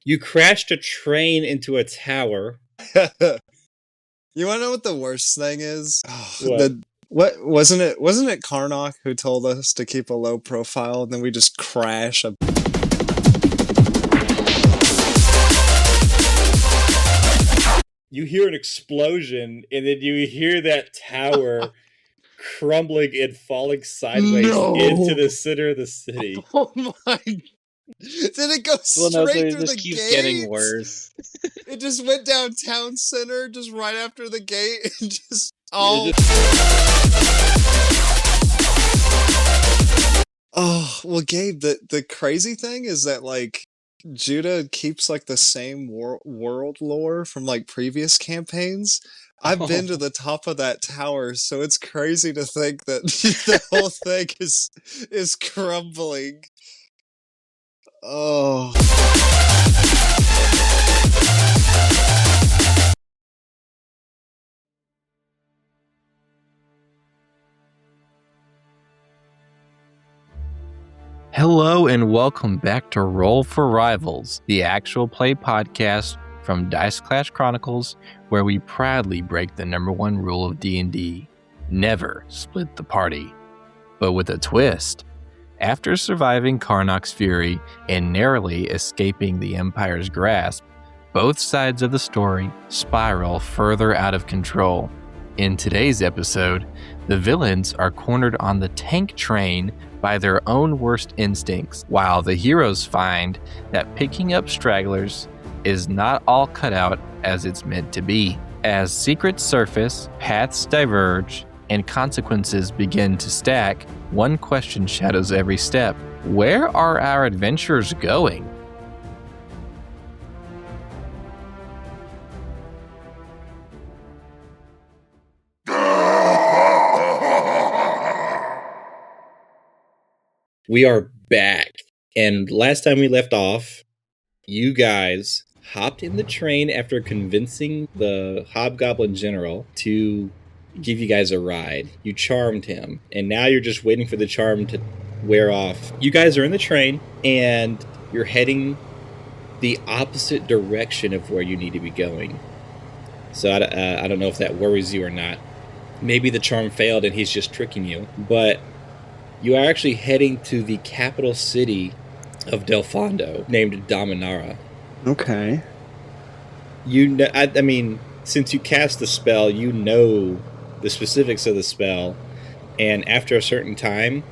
You crashed a train into a tower. You want to know what the worst thing is? What? Wasn't it Karnak who told us to keep a low profile, and then we just crash a... You hear an explosion, and then you hear that tower crumbling and falling sideways into the center of the city. Oh my... Did it go straight through the gate? It keeps getting worse. It just went down town center, just right after the gate, and just... Oh, well, Gabe, the crazy thing is that, like, Judah keeps, like, the same world lore from, like, previous campaigns. I've been to the top of that tower, so it's crazy to think that the whole thing is crumbling. Oh. Hello and welcome back to Roll for Rivals, the actual play podcast from Dice Clash Chronicles, where we proudly break the number one rule of D&D, never split the party. But with a twist. After surviving Karnak's fury and narrowly escaping the Empire's grasp, both sides of the story spiral further out of control. In today's episode, the villains are cornered on the tank train by their own worst instincts, while the heroes find that picking up stragglers is not all cut out as it's meant to be. As secrets surface, paths diverge, and consequences begin to stack, one question shadows every step. Where are our adventurers going? We are back, and last time we left off, you guys hopped in the train after convincing the hobgoblin general to give you guys a ride. You charmed him, and now you're just waiting for the charm to wear off. You guys are in the train, and you're heading the opposite direction of where you need to be going. So I don't know if that worries you or not. Maybe the charm failed and he's just tricking you, but you are actually heading to the capital city of Del Fondo, named Dominara. Okay. You know, I mean, since you cast the spell, you know the specifics of the spell, and after a certain time,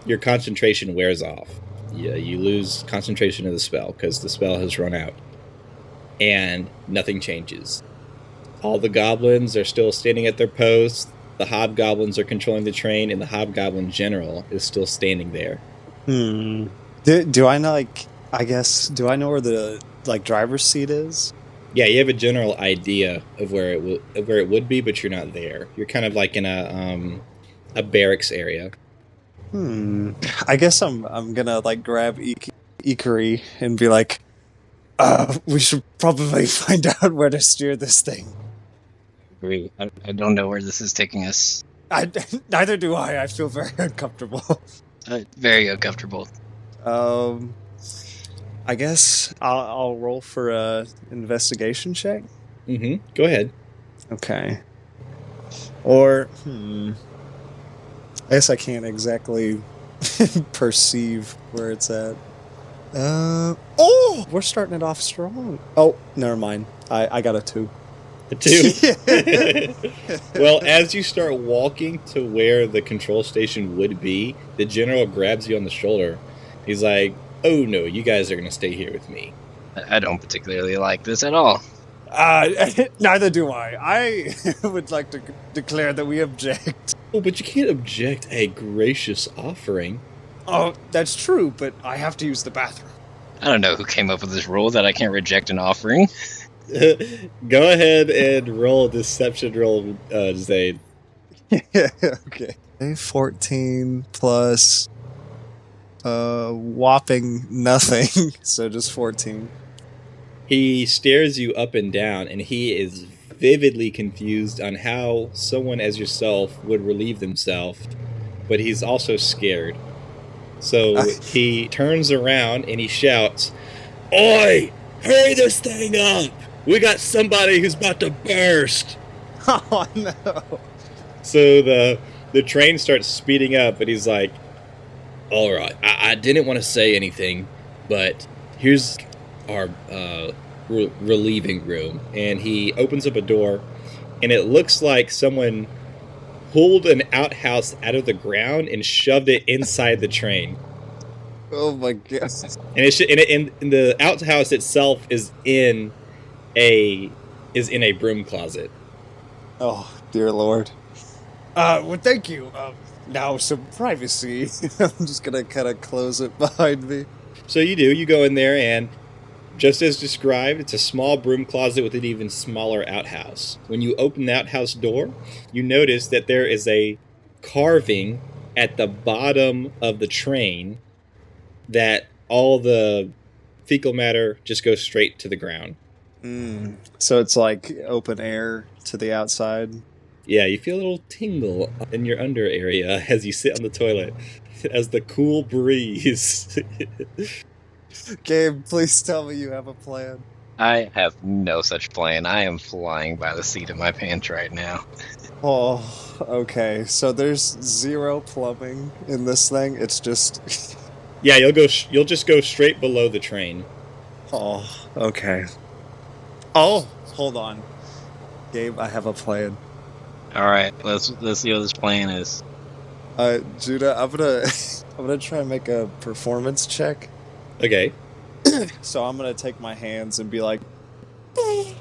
your concentration wears off. You lose concentration of the spell because the spell has run out, and nothing changes. All the goblins are still standing at their posts. The hobgoblins are controlling the train, and the hobgoblin general is still standing there. Do I know, like, I guess, do I know where the, like, driver's seat is? Yeah, you have a general idea of where it would be, but you're not there. You're kind of like in a barracks area. I guess I'm gonna, like, grab Ikari and be like, we should probably find out where to steer this thing. I don't know where this is taking us. Neither do I. I feel very uncomfortable. Very uncomfortable. I guess I'll roll for a investigation check. Go ahead. Okay. Or I guess I can't exactly perceive where it's at. We're starting it off strong. Oh, never mind. I got a 2. A 2? Well, as you start walking to where the control station would be, the general grabs you on the shoulder. He's like, oh no, you guys are going to stay here with me. I don't particularly like this at all. Neither do I. I would like to declare that we object. Oh, but you can't object a gracious offering. Oh, that's true, but I have to use the bathroom. I don't know who came up with this rule that I can't reject an offering. Go ahead and roll a deception roll, Zayd. Okay. 14 plus whopping nothing, so just 14. He stares you up and down, and he is vividly confused on how someone as yourself would relieve themselves, but he's also scared. So he turns around and he shouts, "Oi! Hurry this thing up! We got somebody who's about to burst! Oh, no. So the train starts speeding up, and he's like, all right, I didn't want to say anything, but here's our relieving room. And he opens up a door, and it looks like someone pulled an outhouse out of the ground and shoved it inside the train. Oh my god! And the outhouse itself is in a broom closet. Oh dear lord! Well, thank you. Now some privacy. I'm just gonna kind of close it behind me. So you go in there, and just as described, it's a small broom closet with an even smaller outhouse. When you open the outhouse door, you notice that there is a carving at the bottom of the train that all the fecal matter just goes straight to the ground. So it's like open air to the outside. Yeah, you feel a little tingle in your under area as you sit on the toilet, as the cool breeze. Gabe, please tell me you have a plan. I have no such plan. I am flying by the seat of my pants right now. Oh, okay. So there's zero plumbing in this thing. It's just. Yeah, you'll just go straight below the train. Oh, okay. Oh, hold on, Gabe. I have a plan. All right, let's see what this plan is. Judah, I'm gonna try and make a performance check. Okay. So I'm gonna take my hands and be like, "Oh,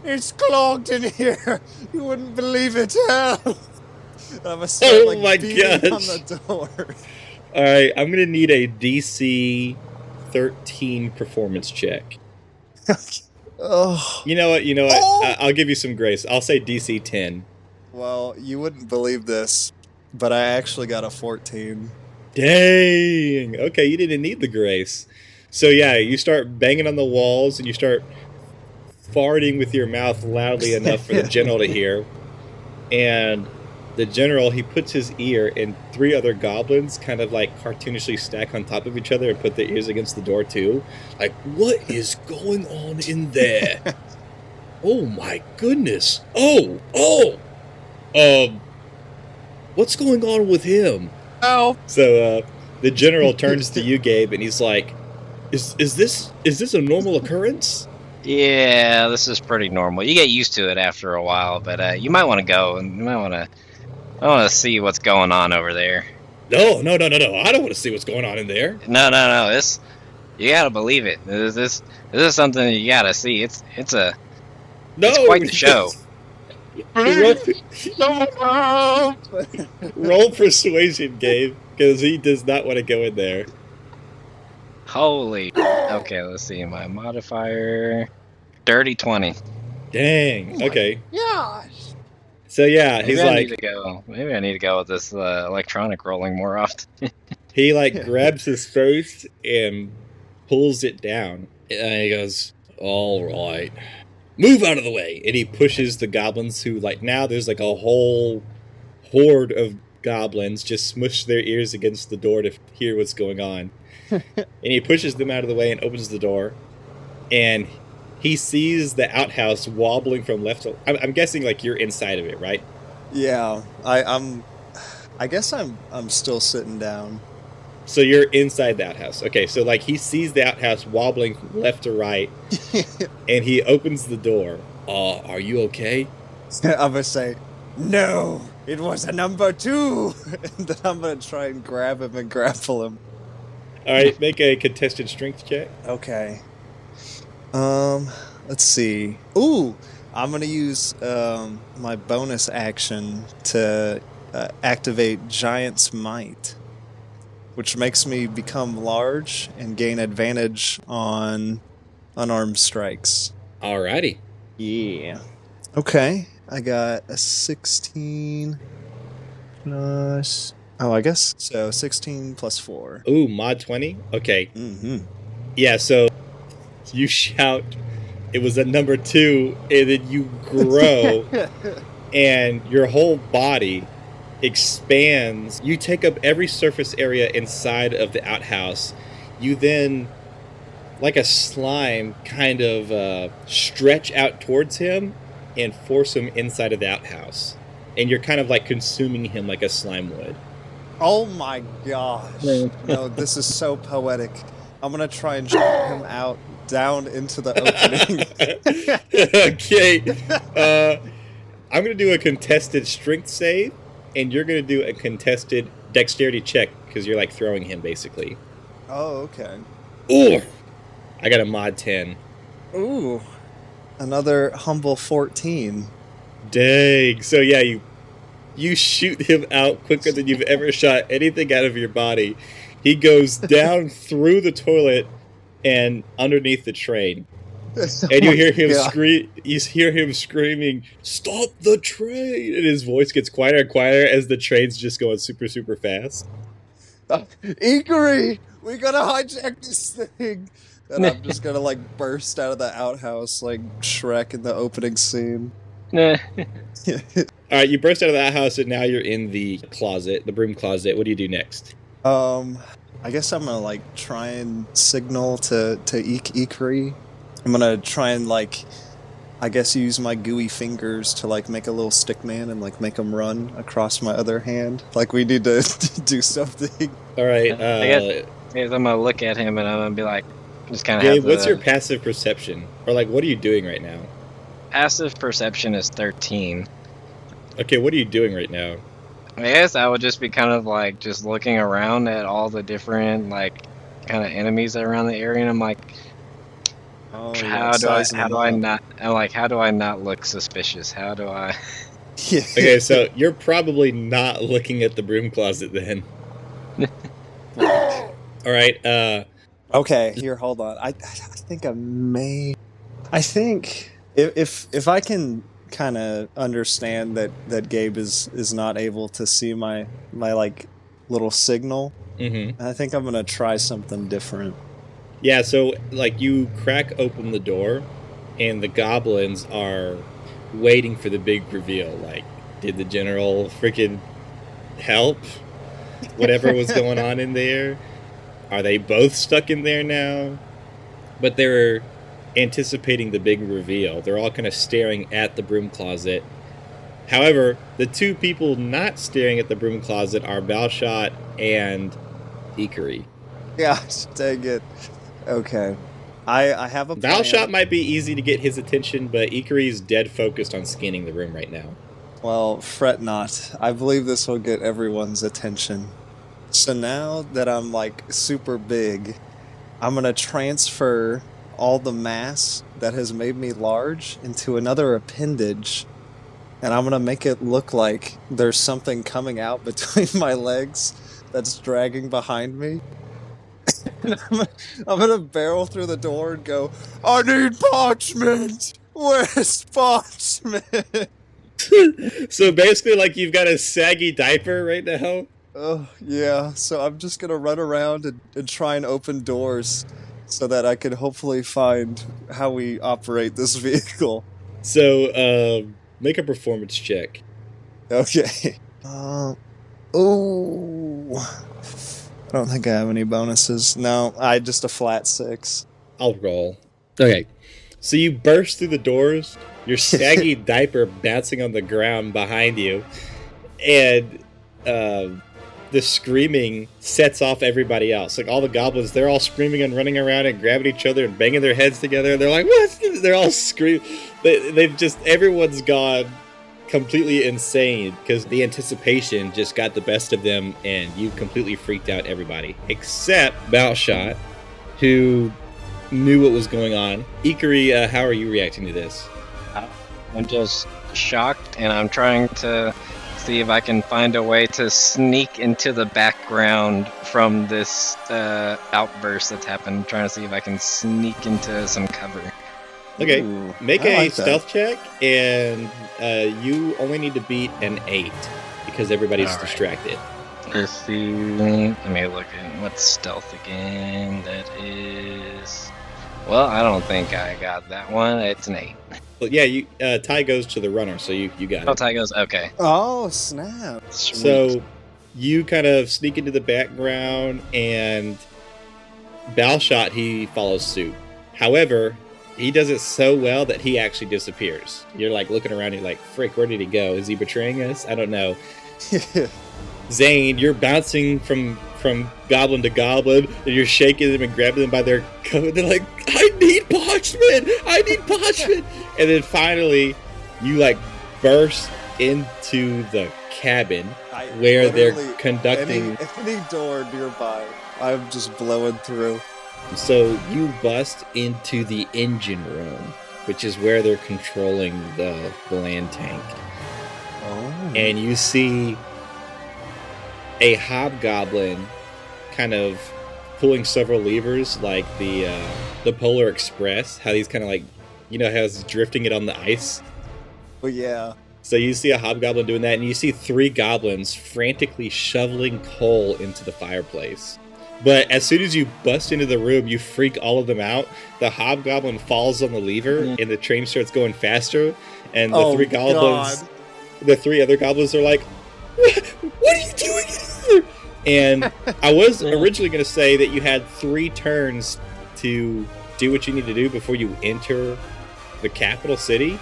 it's clogged in here. You wouldn't believe it." And I'm gonna start beating on the door. All right, I'm gonna need a DC 13 performance check. Oh. You know what? Oh. I'll give you some grace. I'll say DC 10. Well, you wouldn't believe this, but I actually got a 14. Dang! Okay, you didn't need the grace. So yeah, you start banging on the walls and you start farting with your mouth loudly enough for the general to hear. And the general, he puts his ear, and 3 other goblins kind of like cartoonishly stack on top of each other and put their ears against the door too. Like, what is going on in there? Oh my goodness! What's going on with him? Oh. So the general turns to you, Gabe, and he's like, "Is this a normal occurrence?" Yeah, this is pretty normal. You get used to it after a while, but you might want to go, and you might want to see what's going on over there. No! I don't want to see what's going on in there. No. This, you gotta believe it. This is something you gotta see. It's quite the show. Roll persuasion, Gabe, because he does not want to go in there. Holy. Okay, let's see. My modifier. Dirty 20. Dang. Okay. Gosh. So yeah, Maybe he's I like, need to go. Maybe I need to go with this electronic rolling more often. he like grabs his face and pulls it down, and he goes, "All right, move out of the way." And he pushes the goblins who, like, now there's like a whole horde of goblins just smush their ears against the door to hear what's going on. And he pushes them out of the way and opens the door, and he sees the outhouse wobbling from left to... I'm guessing like you're inside of it, right? Yeah, I guess I'm still sitting down. So you're inside the outhouse. Okay, so like he sees the outhouse wobbling from left to right, and he opens the door. Are you okay? I'm gonna say, "No, it was a number 2," and then I'm gonna try and grab him and grapple him. All right, make a contested strength check. Okay. Let's see. Ooh, I'm gonna use my bonus action to activate Giant's Might, which makes me become large and gain advantage on unarmed strikes. Alrighty. Yeah. Okay, I got a 16 plus... Oh, I guess so. 16 plus 4. Ooh, mod 20? Okay. Mm-hmm. Yeah, so you shout, it was a number 2, and then you grow, and your whole body expands. You take up every surface area inside of the outhouse. You then, like a slime, kind of stretch out towards him and force him inside of the outhouse. And you're kind of like consuming him like a slime would. Oh my gosh. No, this is so poetic. I'm going to try and shoot him out down into the opening. Okay. I'm going to do a contested strength save, and you're going to do a contested dexterity check because you're like throwing him basically. Oh, okay. Ooh! I got a mod 10. Ooh. Another humble 14. Dang. So yeah, you shoot him out quicker than you've ever shot anything out of your body. He goes down through the toilet and underneath the train. And you hear him scream. You hear him screaming, "Stop the train!" And his voice gets quieter and quieter as the train's just going super, super fast. Ikari, we gotta hijack this thing. And I'm just gonna like burst out of the outhouse like Shrek in the opening scene. All right, you burst out of the outhouse and now you're in the closet, the broom closet. What do you do next? I guess I'm gonna like try and signal to Ikari. I'm gonna try and like, I guess use my gooey fingers to like make a little stick man and like make him run across my other hand. Like we need to do something. All right. I guess I'm gonna look at him and I'm gonna be like, just kind of. Gabe, what's your passive perception? Or like, what are you doing right now? Passive perception is 13. Okay, what are you doing right now? I guess I would just be kind of like just looking around at all the different like kind of enemies around the area, and I'm like, how do I not look suspicious? How do I? Yeah. Okay, so you're probably not looking at the broom closet then. All right. Okay, here, hold on. I think I may. I think if I can kind of understand that Gabe is not able to see my like little signal, I think I'm gonna try something different. Yeah, so like you crack open the door, and the goblins are waiting for the big reveal. Like, did the general freaking help? Whatever was going on in there. Are they both stuck in there now? But they're anticipating the big reveal. They're all kind of staring at the broom closet. However, the two people not staring at the broom closet are Balshot and Ikari. Yeah, dang it. Okay. I have a plan. Balshot might be easy to get his attention, but Ikari's dead focused on scanning the room right now. Well, fret not. I believe this will get everyone's attention. So now that I'm like super big, I'm going to transfer all the mass that has made me large into another appendage, and I'm going to make it look like there's something coming out between my legs that's dragging behind me. I'm gonna barrel through the door and go, I need parchment! Where's parchment? So basically, like, you've got a saggy diaper right now? Oh, yeah. So I'm just gonna run around and try and open doors so that I can hopefully find how we operate this vehicle. So, make a performance check. Okay. I don't think I have any bonuses. No, I just a flat 6. I'll roll. Okay. So you burst through the doors, your saggy diaper bouncing on the ground behind you, and the screaming sets off everybody else. Like, all the goblins, they're all screaming and running around and grabbing each other and banging their heads together. And they're like, what? They're all screaming. They've just, everyone's gone completely insane because the anticipation just got the best of them, and you completely freaked out everybody except Balshot, who knew what was going on. Ikari, how are you reacting to this? I'm just shocked, and I'm trying to see if I can find a way to sneak into the background from this outburst that's happened. I'm trying to see if I can sneak into some cover. Okay, Ooh, make I a like that. stealth check, and you only need to beat an 8 because everybody's All right. distracted. Let's see. Let me look at what's stealth again. That is. Well, I don't think I got that one. It's an 8. Well, yeah, you Ty goes to the runner, so you got it. Oh, Ty goes, okay. Oh, snap. Sweet. So you kind of sneak into the background, and Balshot, he follows suit. However, he does it so well that he actually disappears. You're like looking around, you're like, frick, where did he go? Is he betraying us? I don't know. Zane, you're bouncing from goblin to goblin, and you're shaking them and grabbing them by their coat. They're like, I need parchment! I need parchment! And then finally, you like burst into the cabin where they're conducting. Any door nearby, I'm just blowing through. So you bust into the engine room, which is where they're controlling the land tank. Oh. And you see a hobgoblin kind of pulling several levers, like the Polar Express, how he's kind of like, you know, how he's drifting it on the ice. Well, yeah. So you see a hobgoblin doing that, and you see 3 goblins frantically shoveling coal into the fireplace. But as soon as you bust into the room, you freak all of them out. The hobgoblin falls on the lever, and the train starts going faster. And the 3 goblins, the 3 other goblins are like, "What are you doing here?" And I was originally going to say that you had 3 turns to do what you need to do before you enter the capital city.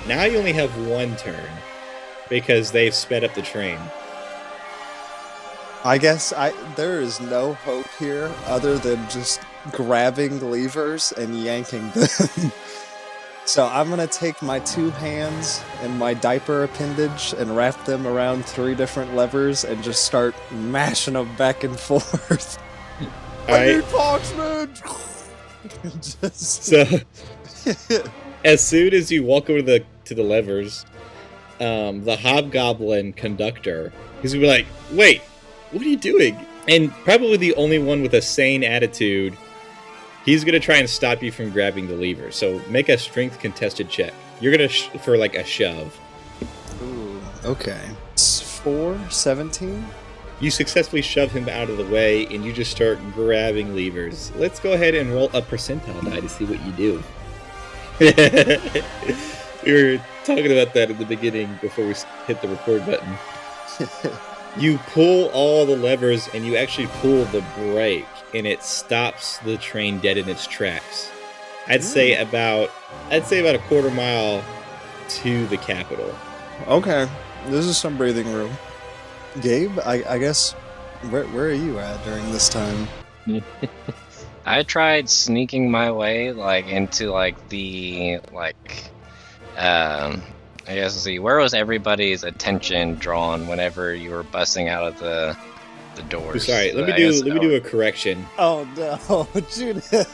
Now you only have 1 turn because they've sped up the train. I guess there is no hope here other than just grabbing levers and yanking them. So I'm going to take my 2 hands and my diaper appendage and wrap them around 3 different levers and just start mashing them back and forth. I need parchment! So, as soon as you walk over to the levers, the hobgoblin conductor, he's going to be like, wait, what are you doing? And probably the only one with a sane attitude, he's going to try and stop you from grabbing the lever. So make a strength contested check. You're going to for like a shove. Ooh, okay. It's 17. You successfully shove him out of the way, and you just start grabbing levers. Let's go ahead and roll a percentile die to see what you do. We were talking about that at the beginning before we hit the record button. You pull all the levers, and you actually pull the brake, and it stops the train dead in its tracks. I'd say about a quarter mile to the capital. Okay, this is some breathing room. Gabe, I guess, where are you at during this time? I tried sneaking my way into the I guess, let's see, where was everybody's attention drawn whenever you were busting out of the doors? Sorry, let me do a correction. Oh no, Judah,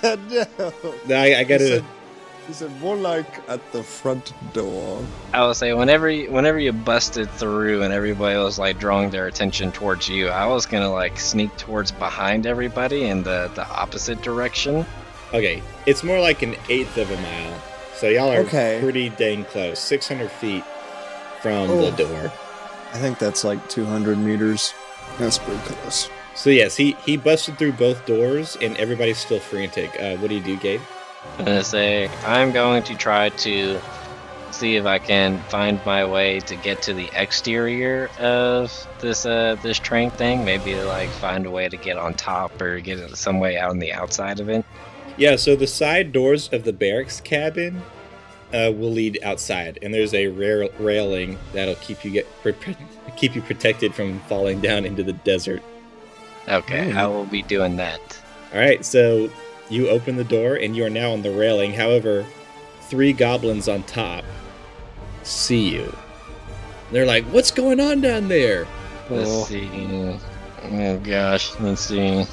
no. I gotta. He said more like at the front door. I would say whenever you busted through and everybody was like drawing their attention towards you, I was gonna sneak towards behind everybody in the opposite direction. Okay, it's more like an 1/8 of a mile. So y'all are okay. Pretty dang close. 600 feet from the door. I think that's like 200 meters. That's pretty close. So yes, he busted through both doors, and everybody's still frantic. What do you do, Gabe? I'm gonna say I'm going to try to see if I can find my way to get to the exterior of this train thing. Maybe find a way to get on top or get some way out on the outside of it. Yeah, so the side doors of the barracks cabin will lead outside, and there's a railing that'll keep you protected from falling down into the desert. Okay, I will be doing that. All right, so you open the door, and you are now on the railing. However, 3 goblins on top see you. They're like, "What's going on down there?" Let's see. Oh gosh, let's see.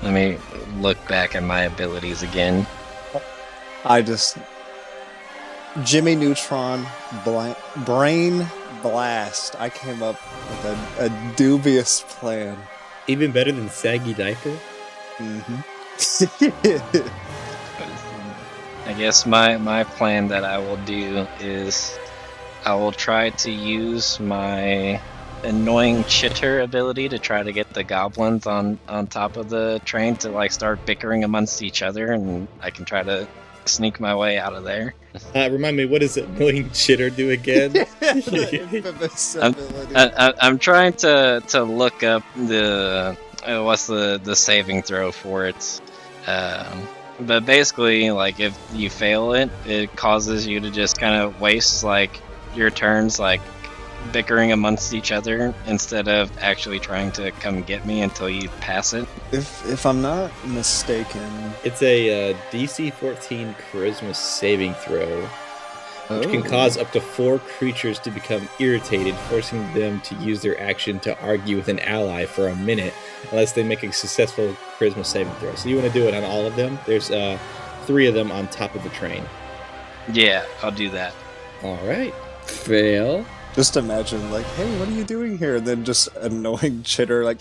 Let me look back at my abilities again. I just... Jimmy Neutron, Brain Blast. I came up with a dubious plan. Even better than Saggy Diaper? Mm-hmm. I guess my plan that I will do is I will try to use my annoying chitter ability to try to get the goblins on top of the train to start bickering amongst each other, and I can try to sneak my way out of there. Remind me, what does annoying chitter do again? Infamous ability. I'm trying to look up the what's the saving throw for it. But basically, like, if you fail it, it causes you to just kind of waste, like, your turns, like, bickering amongst each other instead of actually trying to come get me until you pass it. If I'm not mistaken, It's a DC 14 charisma saving throw, which can cause up to 4 creatures to become irritated, forcing them to use their action to argue with an ally for a minute, unless they make a successful charisma saving throw. So you want to do it on all of them? There's 3 of them on top of the train. Yeah, I'll do that. All right. Fail. just imagine, like, hey, what are you doing here? And then just annoying chitter, like,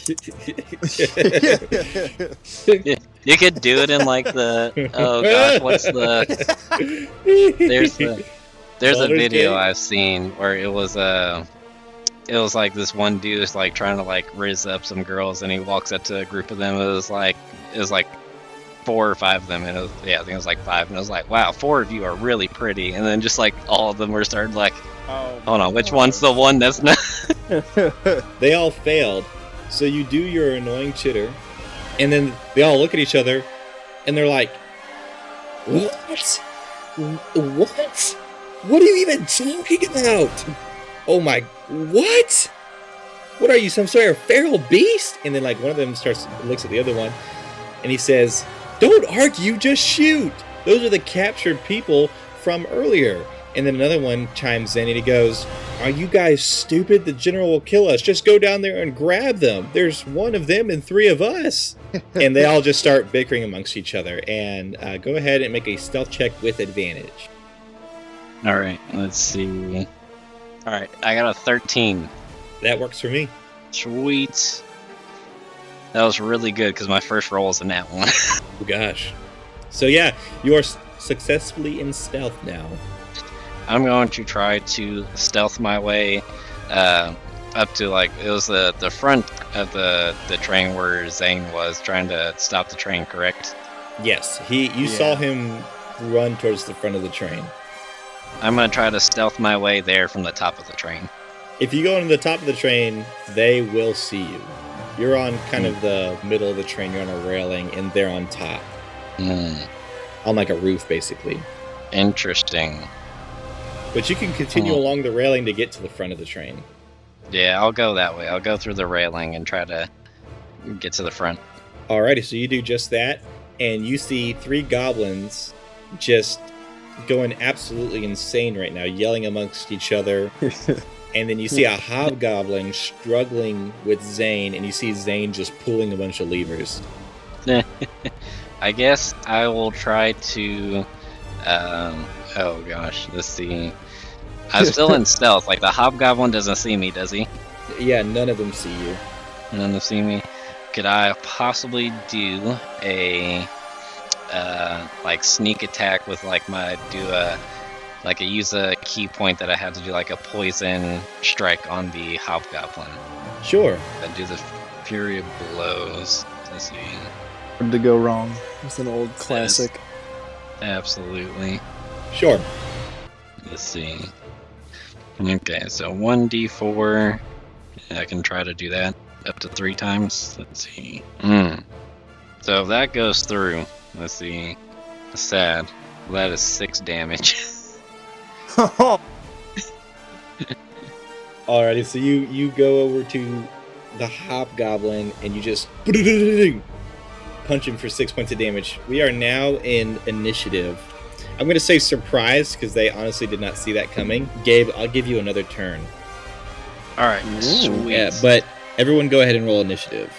You could do it in like the what's the there's a video I've seen where it was like this one dude is like trying to like rizz up some girls, and he walks up to a group of them. It was like 4 or 5 of them, and I think it was like 5, and I was like, wow, 4 of you are really pretty, and then just like all of them were started like, hold on, which one's the one that's not? They all failed, so you do your annoying chitter, and then they all look at each other, and they're like, what? What are you even talking about? Oh my, what? What are you, some sort of feral beast? And then like one of them looks at the other one, and he says, don't argue, just shoot. Those are the captured people from earlier. And then another one chimes in and he goes, are you guys stupid? The general will kill us. Just go down there and grab them. There's 1 of them and 3 of us. And they all just start bickering amongst each other. And go ahead and make a stealth check with advantage. All right, let's see. All right, I got a 13. That works for me. Sweet. That was really good because my first roll was a nat 1. Oh gosh. So yeah, you are successfully in stealth now. I'm going to try to stealth my way up to, like, it was the front of the train where Zane was trying to stop the train, correct? Yes, you saw him run towards the front of the train. I'm going to try to stealth my way there from the top of the train. If you go into the top of the train, they will see you. You're on kind of the middle of the train, you're on a railing, and they're on top. On like a roof, basically. Interesting. But you can continue along the railing to get to the front of the train. Yeah, I'll go that way. I'll go through the railing and try to get to the front. Alrighty, so you do just that, and you see 3 goblins just going absolutely insane right now, yelling amongst each other. And then you see a hobgoblin struggling with Zane, and you see Zane just pulling a bunch of levers. I guess I will try to... oh gosh, let's see. I'm still in stealth. Like, the hobgoblin doesn't see me, does he? Yeah, none of them see you. None of them see me. Could I possibly do a like sneak attack with like use a key point that I have to do like a poison strike on the hobgoblin? Sure. I do the fury of blows. Let's see. hard to go wrong with an old classic. Absolutely. Sure. Let's see. Okay, so 1d4. I can try to do that up to 3 times. Let's see. So if that goes through, let's see. Sad. That is 6 damage. Alrighty, so you go over to the hobgoblin and you just punch him for 6 points of damage. We are now in initiative. I'm going to say surprise because they honestly did not see that coming. Gabe, I'll give you another turn. Alright, sweet. Yeah, but everyone go ahead and roll initiative.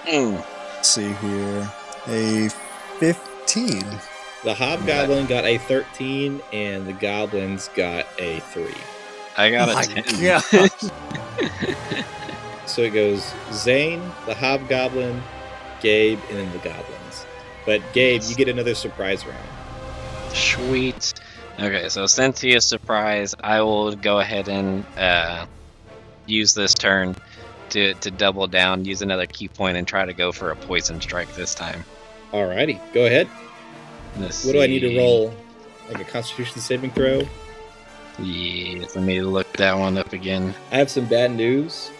Let's see here. A 15. The hobgoblin got a 13 and the goblins got a 3. I got a 10. Yeah. So it goes Zane, the hobgoblin, Gabe, and then the goblins. But Gabe, you get another surprise round. Sweet. Okay, so since he is surprised, I will go ahead and use this turn to double down, use another key point, and try to go for a poison strike this time. Alrighty, go ahead. What do I need to roll like a Constitution saving throw. Yes, let me look that one up again. I have some bad news.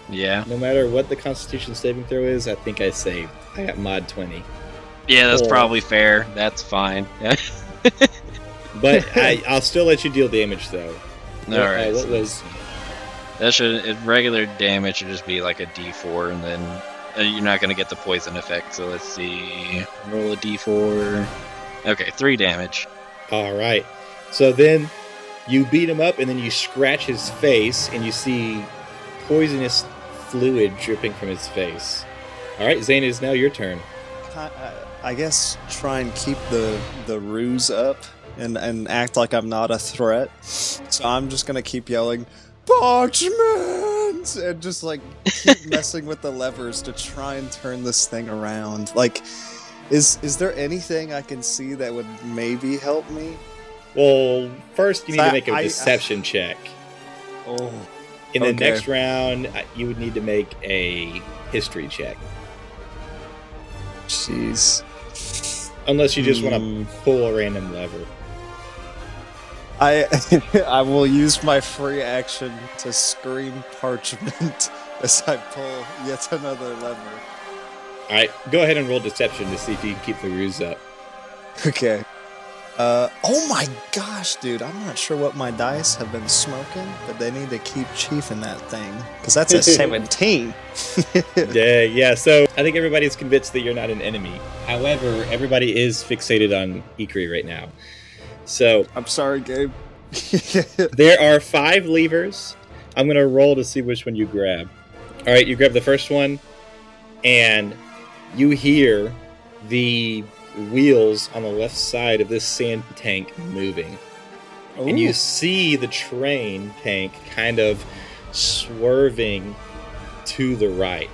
Yeah. No matter what the Constitution saving throw is, I think I saved. I got mod 20. Yeah, that's probably fair. That's fine. Yeah. But I'll still let you deal damage, though. Alright. What was... That regular damage should just be like a D4, and then you're not going to get the poison effect. So let's see. Roll a D4. Okay, 3 damage. Alright. So then you beat him up, and then you scratch his face, and you see poisonous fluid dripping from his face. Alright, Zane, it is now your turn. I guess try and keep the ruse up and act like I'm not a threat. So I'm just going to keep yelling, "Parchment!" and just like keep messing with the levers to try and turn this thing around. Like, is there anything I can see that would maybe help me? Well, first you need to make a deception check. Oh. In the next round, you would need to make a history check. Jeez. Unless you just want to pull a random lever. I will use my free action to scream parchment as I pull yet another lever. Alright, go ahead and roll deception to see if you can keep the ruse up. Okay. Oh my gosh, dude. I'm not sure what my dice have been smoking, but they need to keep chiefing that thing. Because that's a 17. Yeah, so I think everybody's convinced that you're not an enemy. However, everybody is fixated on Ikri right now. So I'm sorry, Gabe. there are 5 levers. I'm going to roll to see which one you grab. Alright, you grab the first one, and you hear the wheels on the left side of this sand tank moving. Ooh. And you see the train tank kind of swerving to the right.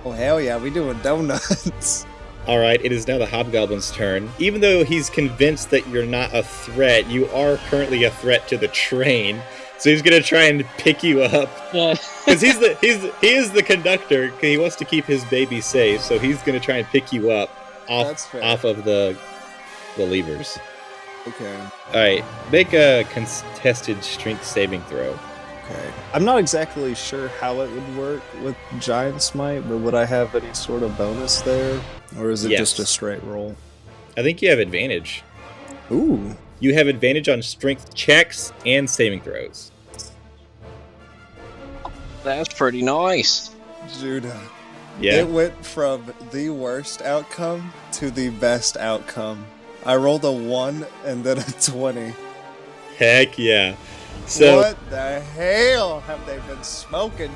Oh, hell yeah, we doing donuts. Alright, it is now the hobgoblin's turn. Even though he's convinced that you're not a threat, you are currently a threat to the train. So he's gonna try and pick you up. Because he is the conductor. He wants to keep his baby safe, so he's gonna try and pick you up off of the levers. Okay. Alright, make a contested strength saving throw. Okay. I'm not exactly sure how it would work with Giant Smite, but would I have any sort of bonus there? Or is it just a straight roll? I think you have advantage. Ooh. You have advantage on strength checks and saving throws. That's pretty nice. Judah. Yeah. It went from the worst outcome to the best outcome. I rolled a 1 and then a 20. Heck yeah. So what the hell have they been smoking?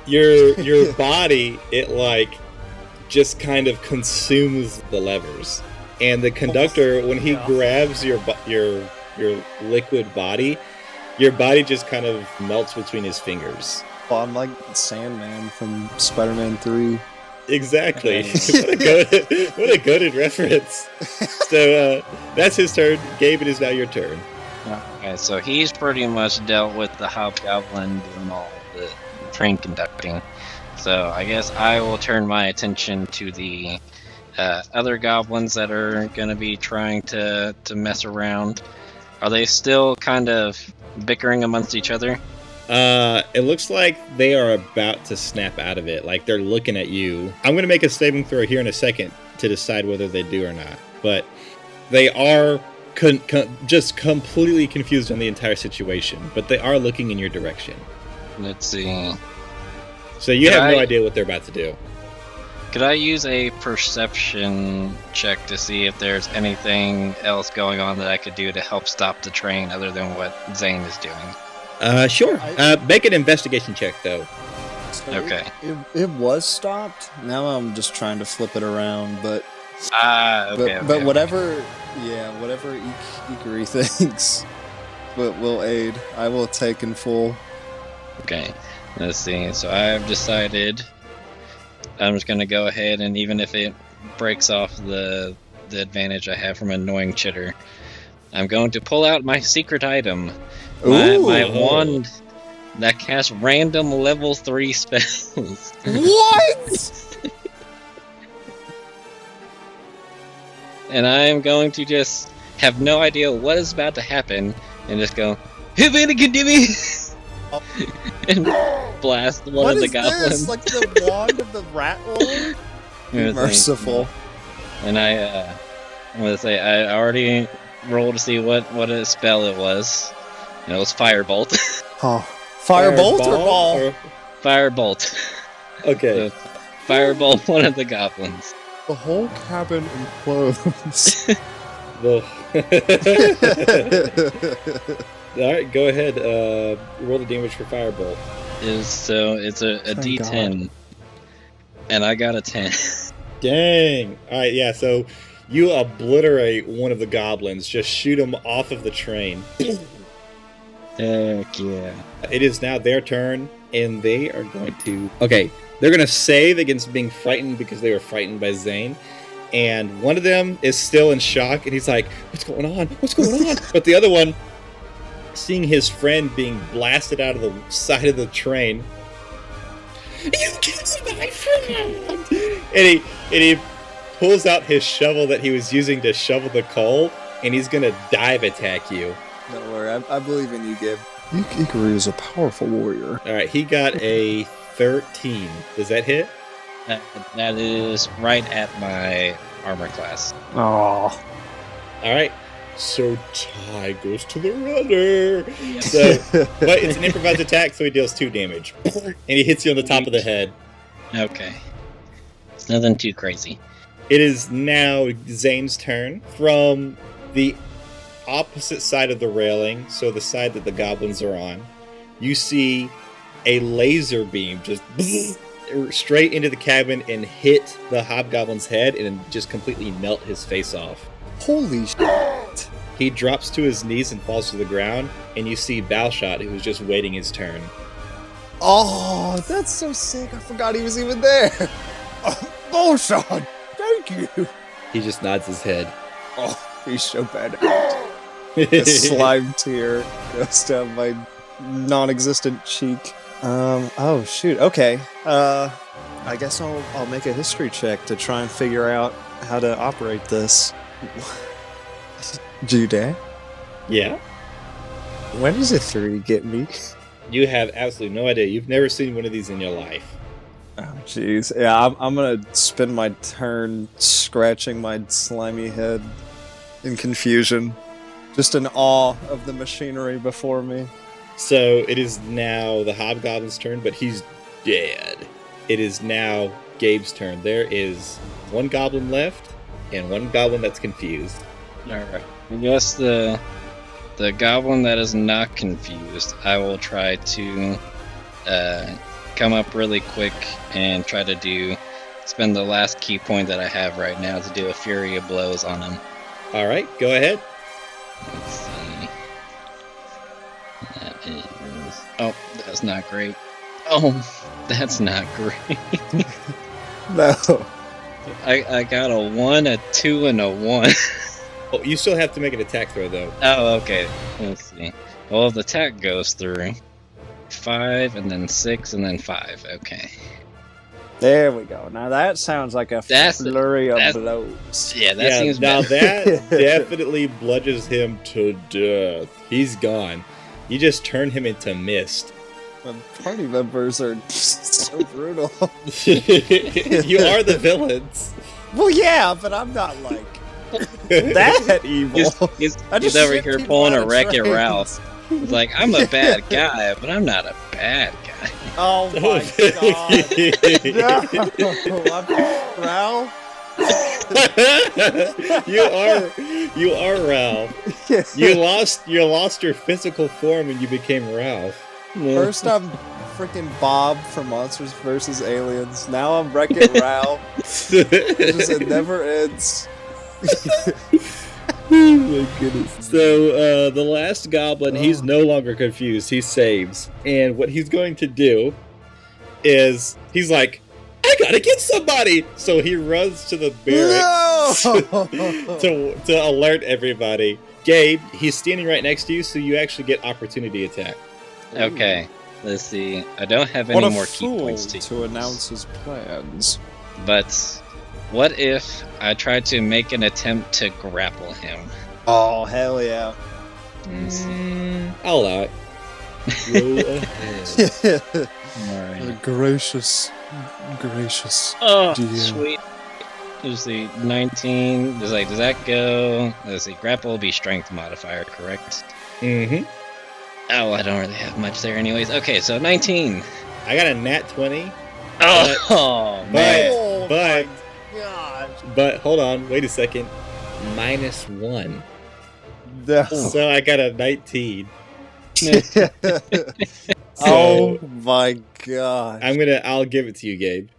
Your body, it like just kind of consumes the levers. And the conductor, when he grabs your liquid body, your body just kind of melts between his fingers. Well, I'm like Sandman from Spider-Man 3. Exactly. What a goated reference. So that's his turn. Gabe, it is now your turn. Okay, so he's pretty much dealt with the hobgoblin doing all the train conducting. So I guess I will turn my attention to the other goblins that are going to be trying to mess around. Are they still kind of bickering amongst each other? It looks like they are about to snap out of it. Like they're looking at you. I'm going to make a saving throw here in a second to decide whether they do or not. But they are just completely confused on the entire situation. But they are looking in your direction. Let's see. So you have no idea what they're about to do. Could I use a perception check to see if there's anything else going on that I could do to help stop the train other than what Zane is doing? Sure. Make an investigation check, though. So okay. It was stopped. Now I'm just trying to flip it around, but... okay. But whatever... Yeah, whatever Ikari thinks will aid. I will take in full. Okay. Let's see. So I've decided... I'm just going to go ahead, and even if it breaks off the advantage I have from annoying chitter, I'm going to pull out my secret item. My wand that casts random level 3 spells. What? And I am going to just have no idea what is about to happen, and just go, "Hit me again, Dimmy!" and blast one of the goblins. What is this? Like the wand of the rat lord? Merciful. And I'm gonna say I already rolled to see what a spell it was. And it was Firebolt. Oh, Firebolt or ball? Firebolt. Okay. So, Firebolt one of the goblins. The whole cabin implodes. All right, go ahead. Roll the damage for Firebolt. It's a D10, God. and I got a 10. Dang. All right, yeah. So you obliterate one of the goblins. Just shoot him off of the train. Heck yeah! It is now their turn, and they are going to. Okay, they're going to save against being frightened because they were frightened by Zane. And one of them is still in shock, and he's like, "What's going on? What's going on?" But the other one, seeing his friend being blasted out of the side of the train, "You killed my friend!" and he pulls out his shovel that he was using to shovel the coal, and he's gonna dive attack you. Don't worry, I believe in you, Gabe. Ikaru is a powerful warrior. All right, he got a 13. Does that hit? That is right at my armor class. Oh. All right. So Ty goes to the runner. So, but it's an improvised attack, so he deals 2 damage, and he hits you on the top of the head. Okay. It's nothing too crazy. It is now Zane's turn. From the opposite side of the railing, so the side that the goblins are on, you see a laser beam just straight into the cabin and hit the hobgoblin's head and just completely melt his face off. Holy shit. He drops to his knees and falls to the ground, and you see Balshot, who was just waiting his turn. Oh, that's so sick. I forgot he was even there. Oh, Sean, thank you. He just nods his head. Oh, he's so bad. A slime tear goes down my non-existent cheek. Oh shoot. Okay. I guess I'll make a history check to try and figure out how to operate this. Judah? Yeah? When does a 3 get me? You have absolutely no idea. You've never seen one of these in your life. Oh jeez. Yeah, I'm gonna spend my turn scratching my slimy head in confusion. Just in awe of the machinery before me. So it is now the hobgoblin's turn, but he's dead. It is now Gabe's turn. There is 1 goblin left and 1 goblin that's confused. Alright. I guess the goblin that is not confused, I will try to come up really quick and try to spend the last key point that I have right now to do a Fury of Blows on him. All right, go ahead. Let's see. That is... Oh, that's not great. Oh, that's not great. No. I got a 1, a 2, and a 1. Oh, you still have to make an attack throw, though. Oh, okay. Let's see. Well, if the attack goes through, 5, and then 6, and then 5. Okay. There we go. Now that sounds like a flurry of blows. Yeah, that seems now better. that definitely bludgeons him to death. He's gone. You just turn him into mist. The party members are so brutal. You are the villains. Well, yeah, but I'm not like that evil. He's over here pulling a Wreck-It Ralph. He's like, I'm a bad guy, but I'm not a bad guy. Oh my god! No, I'm Ralph. You are Ralph. Yes. You lost your physical form and you became Ralph. First I'm freaking Bob from Monsters vs. Aliens. Now I'm Wreck-It Ralph. It never ends. Oh my goodness. So the last goblin, he's no longer confused. He saves. And what he's going to do is he's like, I gotta get somebody! So he runs to the barracks to alert everybody. Gabe, he's standing right next to you, so you actually get opportunity attack. Okay, let's see. I don't have any more key points to announce his plans. But what if I try to make an attempt to grapple him? Oh, hell yeah. I'll allow it. Roll ahead. Alright. Gracious. Oh, DM. sweet. There's the 19. Does that go? Let's see. Grapple will be strength modifier, correct? Mm-hmm. Oh, I don't really have much there, anyways. Okay, so 19. I got a nat 20. Oh, man. But God. but hold on, wait a second. -1. No. So I got a 19. Oh my god. I'll give it to you, Gabe.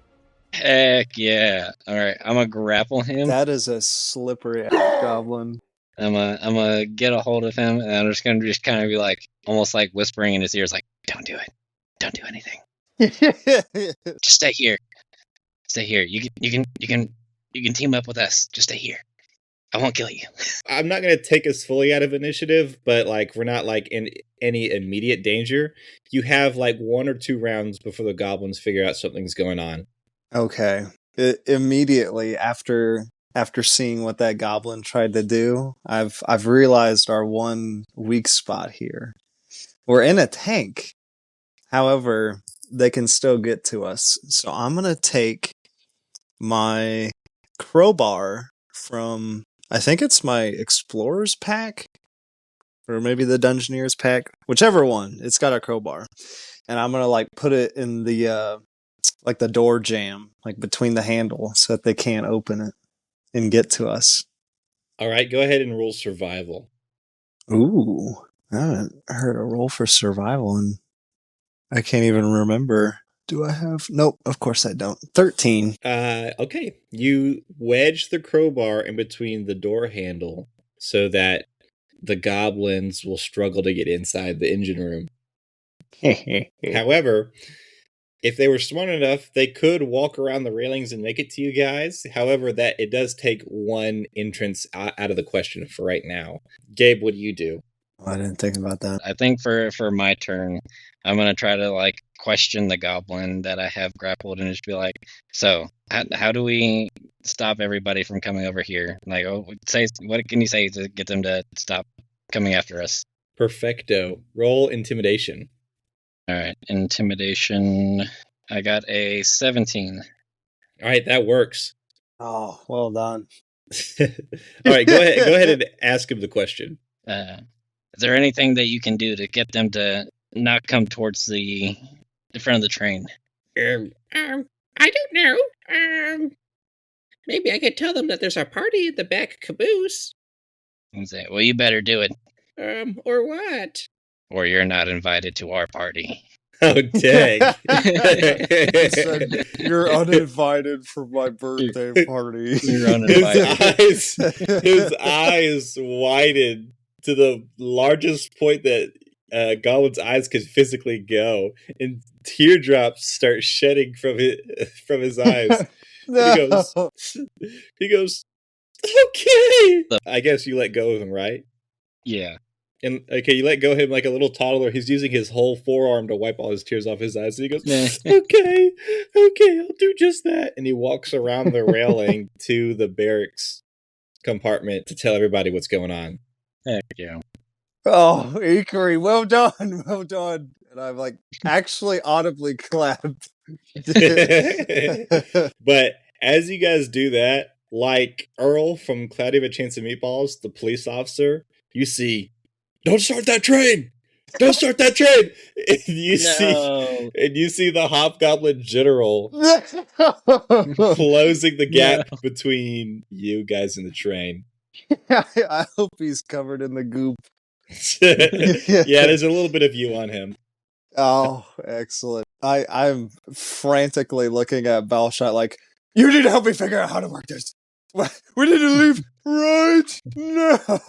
Heck yeah. Alright, I'm gonna grapple him. That is a slippery ass goblin. I'm gonna get a hold of him, and I'm just gonna kind of be like, almost like whispering in his ears, like, "Don't do it. Don't do anything. Just stay here. Stay here. You can team up with us. Just stay here. I won't kill you." I'm not going to take us fully out of initiative, but like we're not like in any immediate danger. You have like 1 or 2 rounds before the goblins figure out something's going on. Okay. Immediately after seeing what that goblin tried to do, I've realized our one weak spot here. We're in a tank. However, they can still get to us. So I'm going to take my crowbar from, I think it's my explorer's pack or maybe the dungeoneer's pack, whichever one. It's got a crowbar. And I'm going to like put it in the like the door jam, like between the handle so that they can't open it and get to us. All right, go ahead and roll survival. Ooh, I haven't heard a roll for survival and I can't even remember. Do I have? Nope, of course I don't. 13. Okay. You wedge the crowbar in between the door handle so that the goblins will struggle to get inside the engine room. However, if they were smart enough, they could walk around the railings and make it to you guys. However, that it does take one entrance out of the question for right now. Gabe, what do you do? I didn't think about that. I think for my turn, I'm gonna try to like question the goblin that I have grappled and just be like, "So, how do we stop everybody from coming over here? Like, what can you say to get them to stop coming after us?" Perfecto. Roll intimidation. All right, intimidation. I got a 17. All right, that works. Oh, well done. All right, go ahead and ask him the question. Is there anything that you can do to get them to not come towards the front of the train? I don't know. Maybe I could tell them that there's a party in the back caboose. And say, "Well, you better do it, Or what? or you're not invited to our party." Oh, dang. He said, "You're uninvited for my birthday party." You're uninvited. His eyes widened to the largest point that Goblin's eyes could physically go, and teardrops start shedding from his eyes. No. He goes, "Okay." I guess you let go of him, right? Yeah. And okay, you let go of him like a little toddler. He's using his whole forearm to wipe all his tears off his eyes. So he goes, okay, I'll do just that. And he walks around the railing to the barracks compartment to tell everybody what's going on. Heck yeah. Oh, Ikari, well done. And I'm like actually audibly clapped. But as you guys do that, like Earl from Cloudy with a Chance of Meatballs, the police officer, you see, "Don't start that train! Don't start that train!" And you see the hobgoblin general closing the gap between you guys and the train. I hope he's covered in the goop. Yeah, there's a little bit of you on him. Oh, excellent. I'm frantically looking at Balshot like, "You need to help me figure out how to work this. We need to leave right now."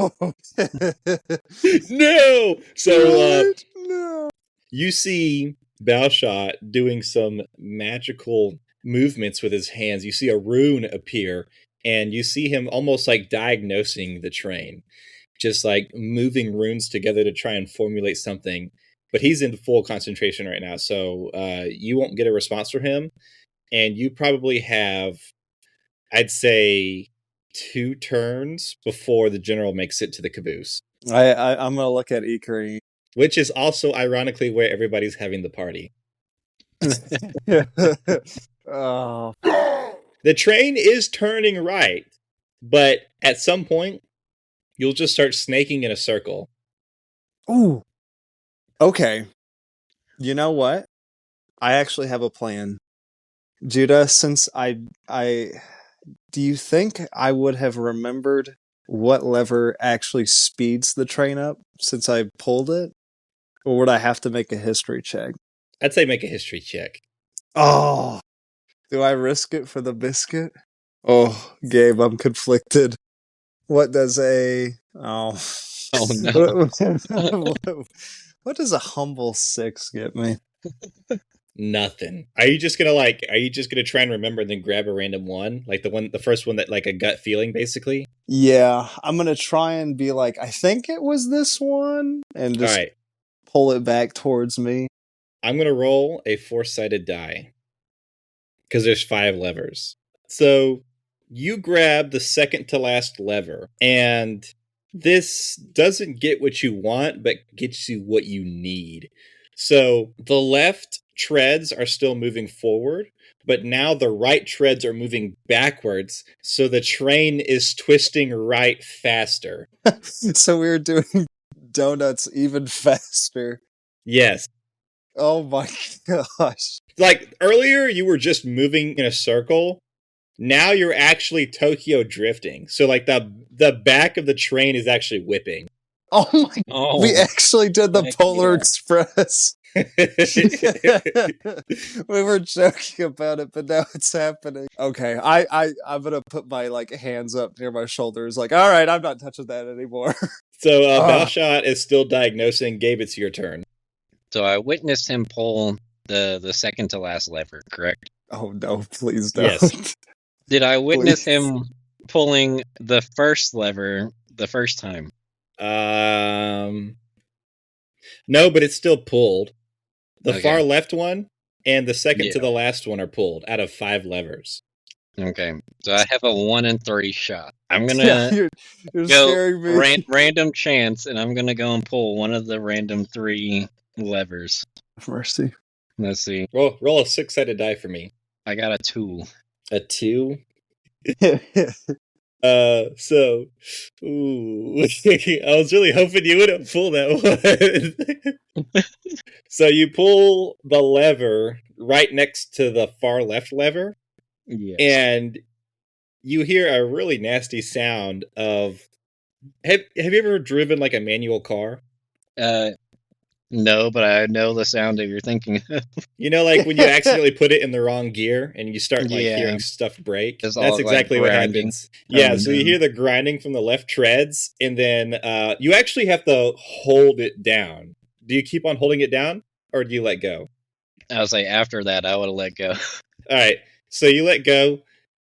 No! So, right now. You see Balshot doing some magical movements with his hands. You see a rune appear, and you see him almost like diagnosing the train. Just like moving runes together to try and formulate something. But he's in full concentration right now, so you won't get a response from him. And you probably have, I'd say, 2 turns before the general makes it to the caboose, I'm gonna look at Ikari. which is also ironically where everybody's having the party. Oh, The train is turning right, but at some point, you'll just start snaking in a circle. ooh. Okay. You know what? I actually have a plan. Judah, since do you think I would have remembered what lever actually speeds the train up since I pulled it? Or would I have to make a history check? I'd say make a history check. Oh, do I risk it for the biscuit? Oh, Gabe, I'm conflicted. What does a... Oh. Oh, no. What does a humble 6 get me? Nothing. Are you just gonna try and remember and then grab a random one? Like the first one that like a gut feeling, basically? Yeah, I'm gonna try and be like, I think it was this one, and just Alright. pull it back towards me. I'm gonna roll a 4-sided die. Because there's 5 levers. So you grab the second to last lever, and this doesn't get what you want, but gets you what you need. So the left treads are still moving forward, but now the right treads are moving backwards, so the train is twisting right faster. So we were doing donuts even faster. Yes. Oh my gosh. Like earlier, you were just moving in a circle. Now you're actually Tokyo drifting. So like the back of the train is actually whipping. Oh my! Oh, We actually did the heck Polar yeah. Express. We were joking about it, but now it's happening. Okay, I'm gonna put my like hands up near my shoulders, like, all right, I'm not touching that anymore. So Balshot is still diagnosing. Gabe, it's your turn. So I witnessed him pull the second to last lever, correct? Oh no, please don't. Yes. Did I witness Please. him pulling the first lever the first time? No, but it's still pulled. The Okay. far left one and the second Yeah. to the last one are pulled out of 5 levers. Okay, so I have a 1 in 3 shot. I'm Yeah, gonna you're go scaring me. random chance, and I'm gonna go and pull one of the random 3 levers. Mercy. Let's see. Roll a 6-sided die for me. I got a 2. A 2. So, ooh, I was really hoping you wouldn't pull that one. So you pull the lever right next to the far left lever, Yes. and you hear a really nasty sound of. Have you ever driven like a manual car? No, but I know the sound that you're thinking of. You know, like when you accidentally put it in the wrong gear and you start like Yeah. hearing stuff break. Just all, That's like, exactly what grinding. happens. Yeah, Oh, so you no. hear the grinding from the left treads, and then you actually have to hold it down. Do you keep on holding it down, or do you let go? I was like, after that, I would have let go. All right, so you let go,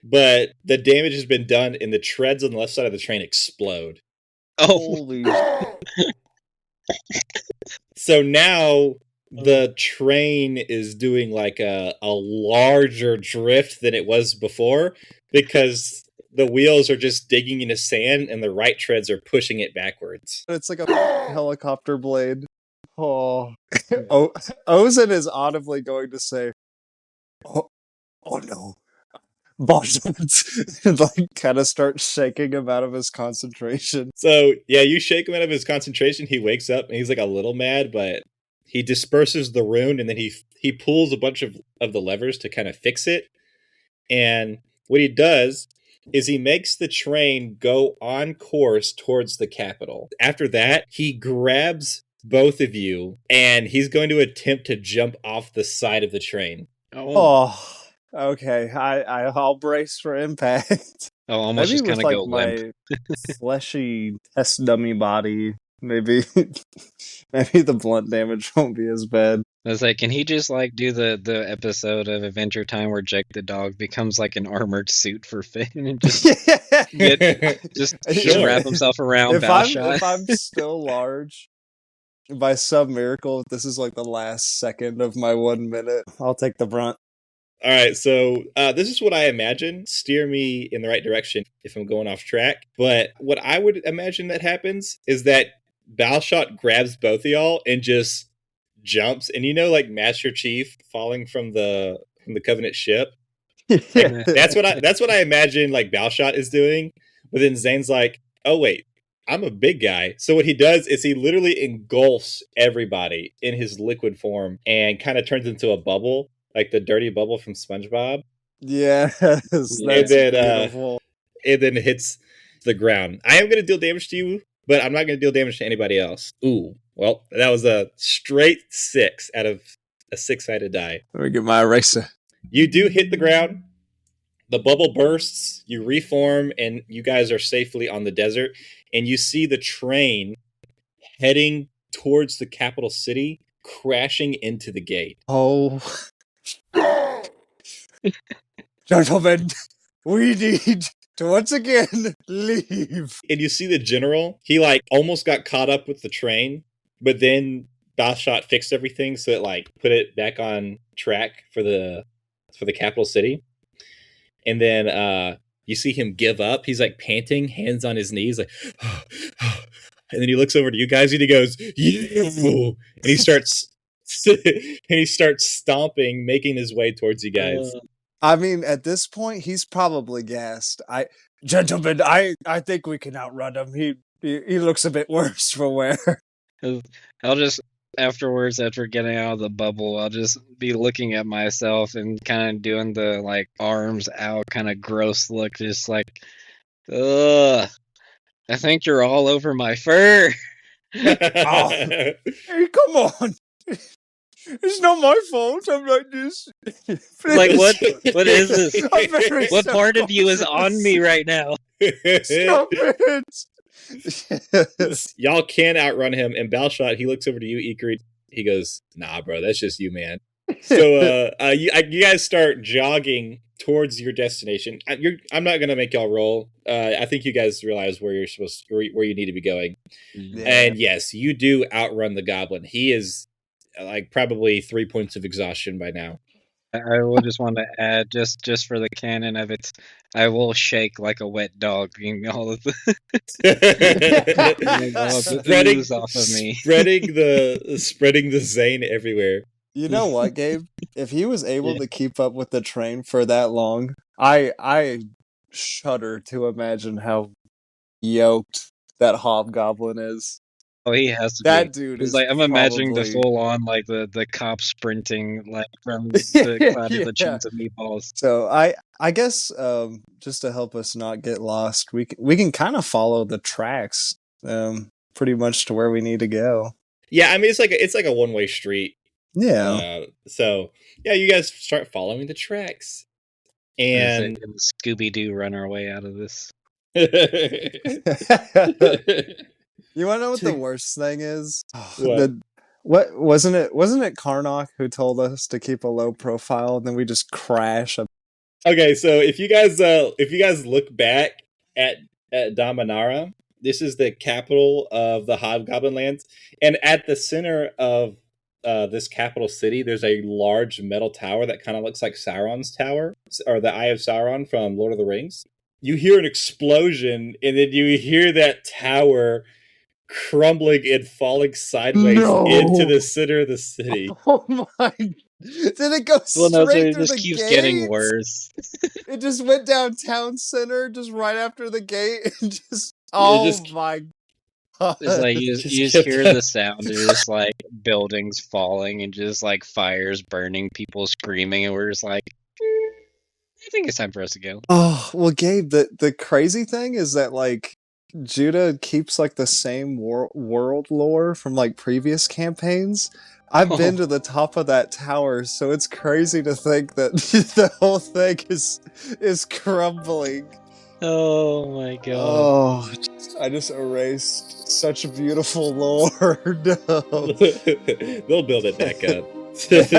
but the damage has been done, and the treads on the left side of the train explode. Oh, Holy. So now the train is doing like a larger drift than it was before because the wheels are just digging into sand and the right treads are pushing it backwards. It's like a helicopter blade. Oh. Ozen is audibly going to say, oh no. And like kind of start shaking him out of his concentration. So yeah, you shake him out of his concentration, he wakes up and he's like a little mad, but he disperses the rune and then he pulls a bunch of the levers to kind of fix it. And what he does is he makes the train go on course towards the capital. After that, he grabs both of you and he's going to attempt to jump off the side of the train. Oh, okay. I'll brace for impact. Oh, almost just kind of like go limp. my fleshy test dummy body. Maybe the blunt damage won't be as bad. I was like, can he just like do the episode of Adventure Time where Jake the dog becomes like an armored suit for Finn and just just Sure. wrap himself around if Balshot? I'm still large, by some miracle, if this is like the last second of my 1 minute, I'll take the brunt. All right, so this is what I imagine. Steer me in the right direction if I'm going off track. But what I would imagine that happens is that Balshot grabs both of y'all and just jumps, and like Master Chief falling from the Covenant ship. Like, that's what I imagine like Balshot is doing. But then Zane's like, oh wait, I'm a big guy. So what he does is he literally engulfs everybody in his liquid form and kind of turns into a bubble, like the dirty bubble from SpongeBob. Yes, that's beautiful. And then hits the ground. I am going to deal damage to you, but I'm not going to deal damage to anybody else. Ooh, well, that was a straight 6 out of a 6-sided die. Let me get my eraser. You do hit the ground. The bubble bursts, you reform, and you guys are safely on the desert. And you see the train heading towards the capital city, crashing into the gate. Oh. Gentlemen, we need to once again leave. And you see the general, he like almost got caught up with the train, but then Balshot fixed everything so it like put it back on track for the capital city. And then you see him give up. He's like panting, hands on his knees, like, and then he looks over to you guys and he goes, "You!" And he starts stomping, making his way towards you guys. I mean, at this point, he's probably gassed. Gentlemen, I think we can outrun him. He looks a bit worse for wear. I'll just afterwards, after getting out of the bubble, I'll just be looking at myself and kind of doing the like arms out kind of gross look, just like, ugh, I think you're all over my fur. Oh, hey, come on. It's not my fault. I'm like this. Like what is this? What part of you is on me right now? Stop it. Y'all can outrun him, and Balshot, he looks over to you, Ikrit. He goes, "Nah, bro, that's just you, man." So you guys start jogging towards your destination. I'm not gonna make y'all roll. I think you guys realize where you need to be going. Yeah. And yes, you do outrun the goblin. He is like probably 3 points of exhaustion by now. I will just want to add, just for the canon of it, I will shake like a wet dog, all of the ooze off of me, spreading the Zane everywhere. You know what, Gabe? If he was able to keep up with the train for that long, I shudder to imagine how yoked that hobgoblin is. Oh, he has to that be. Dude is is like I'm imagining the full on like the cop sprinting like from the cloud of the chins of meatballs. So I guess just to help us not get lost, we can kind of follow the tracks pretty much to where we need to go. Yeah, I mean it's like a one-way street. Yeah. So yeah, you guys start following the tracks, and Scooby-Doo run our way out of this. You want to know what the worst thing is? What wasn't it Karnak who told us to keep a low profile, and then we just crash? Okay, so if you guys look back at Damanara, this is the capital of the Hobgoblin lands, and at the center of this capital city, there's a large metal tower that kind of looks like Sauron's tower, or the Eye of Sauron from Lord of the Rings. You hear an explosion, and then you hear that tower crumbling and falling sideways into the center of the city. Oh my! Then it goes straight through the gate. Keeps getting worse. It just went downtown center, just right after the gate, and just my god! It's like you just hear the sound. There's just like buildings falling and just like fires burning, people screaming, and we're just like, I think it's time for us to go. Oh well, Gabe. The crazy thing is that like Judah keeps like the same world lore from like previous campaigns. I've been to the top of that tower, so it's crazy to think that the whole thing is crumbling. Oh my god. Oh, I just erased such beautiful lore. No. They'll build it back up. Yeah.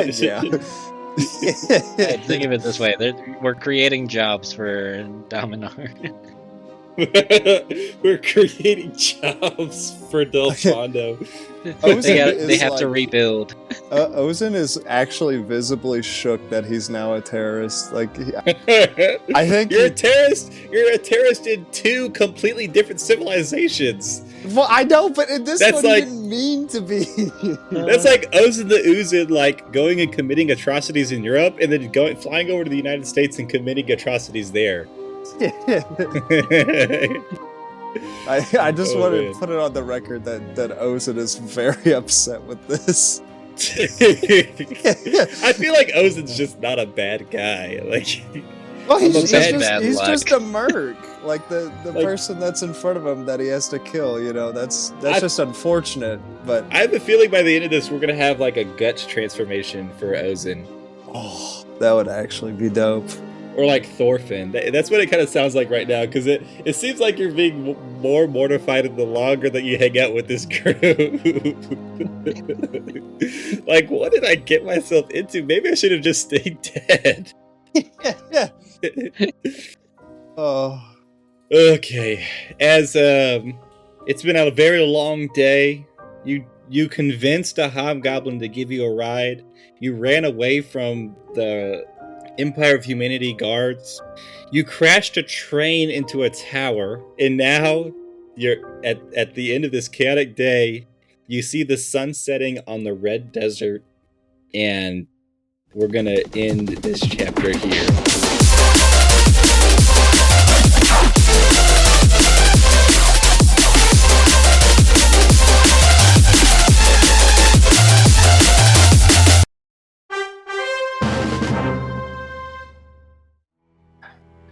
Think of it this way. We're creating jobs for Dominar. We're creating jobs for Del Fondo. They have to rebuild. Ozen is actually visibly shook that he's now a terrorist. Like, I think you're a terrorist. You're a terrorist in 2 completely different civilizations. Well, I know, but in this one, like, he didn't mean to be. That's like Ozen the Oozin, like going and committing atrocities in Europe, and then flying over to the United States and committing atrocities there. I just wanted to put it on the record that Ozen is very upset with this. I feel like Ozen's just not a bad guy. Like, well, he's just a merc. Like the like, person that's in front of him that he has to kill. You know, that's just unfortunate. But I have a feeling by the end of this, we're gonna have like a guts transformation for Ozen. Oh, that would actually be dope. Or like Thorfinn. That's what it kind of sounds like right now, because it seems like you're being more mortified the longer that you hang out with this group. Like, what did I get myself into? Maybe I should have just stayed dead. Yeah. Oh. Okay. As it's been a very long day. You convinced a hobgoblin to give you a ride. You ran away from the Empire of Humanity guards. You crashed a train into a tower, and now you're at the end of this chaotic day. You see the sun setting on the red desert, and we're gonna end this chapter here.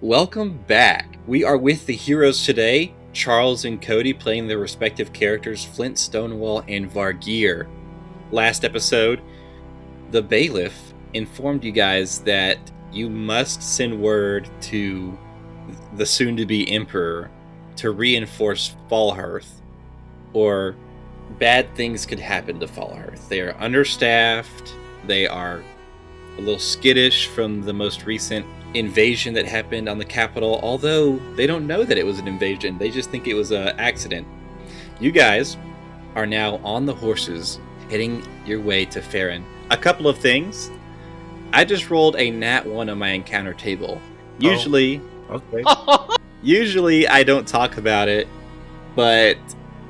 Welcome back. We are with the heroes today, Charles and Cody playing their respective characters, Flint, Stonewall, and Vargir. Last episode, the bailiff informed you guys that you must send word to the soon-to-be emperor to reinforce Fallhearth, or bad things could happen to Fallhearth. They are understaffed, they are a little skittish from the most recent invasion that happened on the capital, although they don't know that it was an invasion. They just think it was an accident. You guys are now on the horses, heading your way to Farron. A couple of things. I just rolled a nat 1 on my encounter table. Usually I don't talk about it, but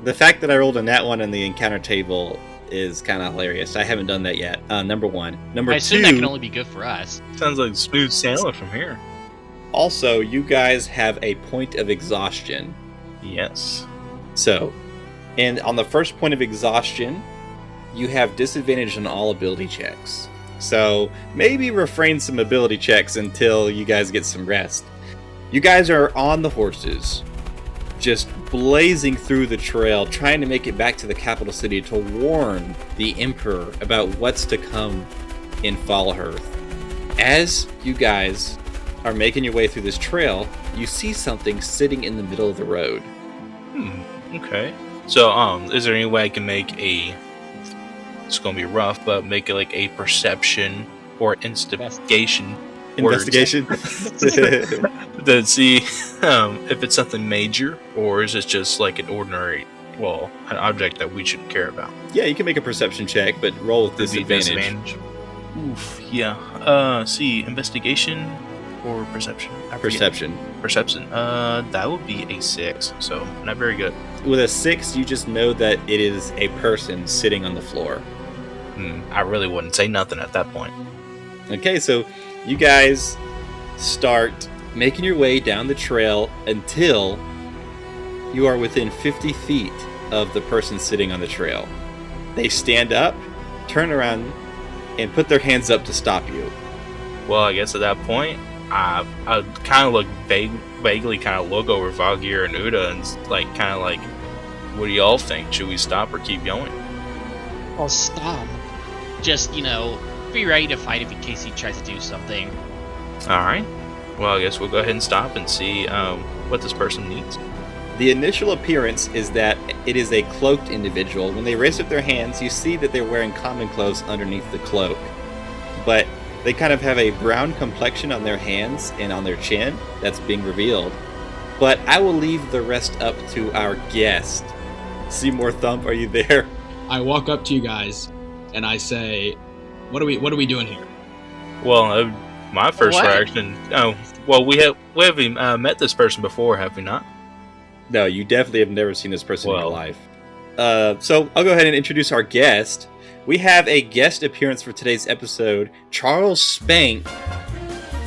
the fact that I rolled a nat 1 on the encounter table is kind of hilarious. I haven't done that yet. Number 1. Number 2. I assume that can only be good for us. Sounds like smooth sailing from here. Also, you guys have a point of exhaustion. Yes. So, and on the first point of exhaustion, you have disadvantage on all ability checks. So, maybe refrain some ability checks until you guys get some rest. You guys are on the horses, just blazing through the trail, trying to make it back to the capital city to warn the Emperor about what's to come in Fallhearth. As you guys are making your way through this trail, you see something sitting in the middle of the road. Okay. So, is there any way I can make it's gonna be rough, but make it like a perception or investigation? Investigation? To see if it's something major, or is it just like an ordinary, an object that we shouldn't care about? Yeah, you can make a perception check, but roll with disadvantage. Oof, yeah. See, investigation or perception? Perception. Perception. That would be a 6, so not very good. With a 6, you just know that it is a person sitting on the floor. I really wouldn't say nothing at that point. Okay, so you guys start making your way down the trail until you are within 50 feet of the person sitting on the trail. They stand up, turn around, and put their hands up to stop you. Well, I guess at that point, I kind of look vaguely kind of look over Valgir and Uda and like, what do y'all think? Should we stop or keep going? I'll stop. Just, be ready to fight him in case he tries to do something. Alright. Well, I guess we'll go ahead and stop and see what this person needs. The initial appearance is that it is a cloaked individual. When they raise up their hands, you see that they're wearing common clothes underneath the cloak. But they kind of have a brown complexion on their hands and on their chin that's being revealed. But I will leave the rest up to our guest. Seymour Thump, are you there? I walk up to you guys and I say, "What are we doing here?" Well, my first What? reaction. Oh, well, we have met this person before, have we not? No, you definitely have never seen this person in your Well. life. So I'll go ahead and introduce our guest. We have a guest appearance for today's episode. Charles Spank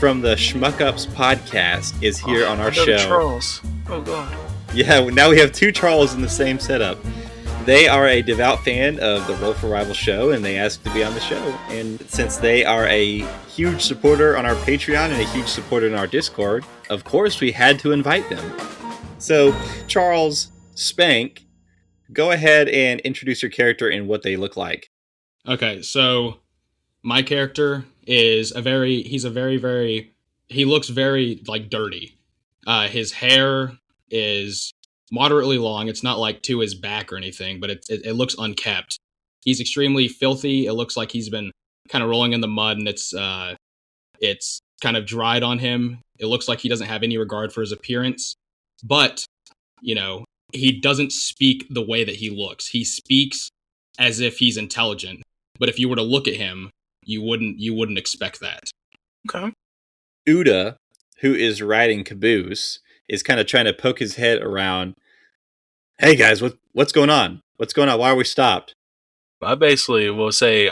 from the Schmuck Ups podcast is here on our show. Charles. Oh god. Yeah, now we have two Charles in the same setup. They are a devout fan of the Roll for Rival show, and they asked to be on the show. And since they are a huge supporter on our Patreon and a huge supporter in our Discord, of course we had to invite them. So, Charles Spank, go ahead and introduce your character and what they look like. Okay, so my character is he looks very like dirty. His hair is moderately long. It's not like to his back or anything, but it looks unkept. He's extremely filthy. It looks like he's been kind of rolling in the mud, and it's kind of dried on him. It looks like he doesn't have any regard for his appearance, but he doesn't speak the way that he looks. He speaks as if he's intelligent, but if you were to look at him, you wouldn't expect that. Okay. Uda, who is riding Caboose, is kind of trying to poke his head around. Hey guys, what's going on? What's going on? Why are we stopped? I basically will say,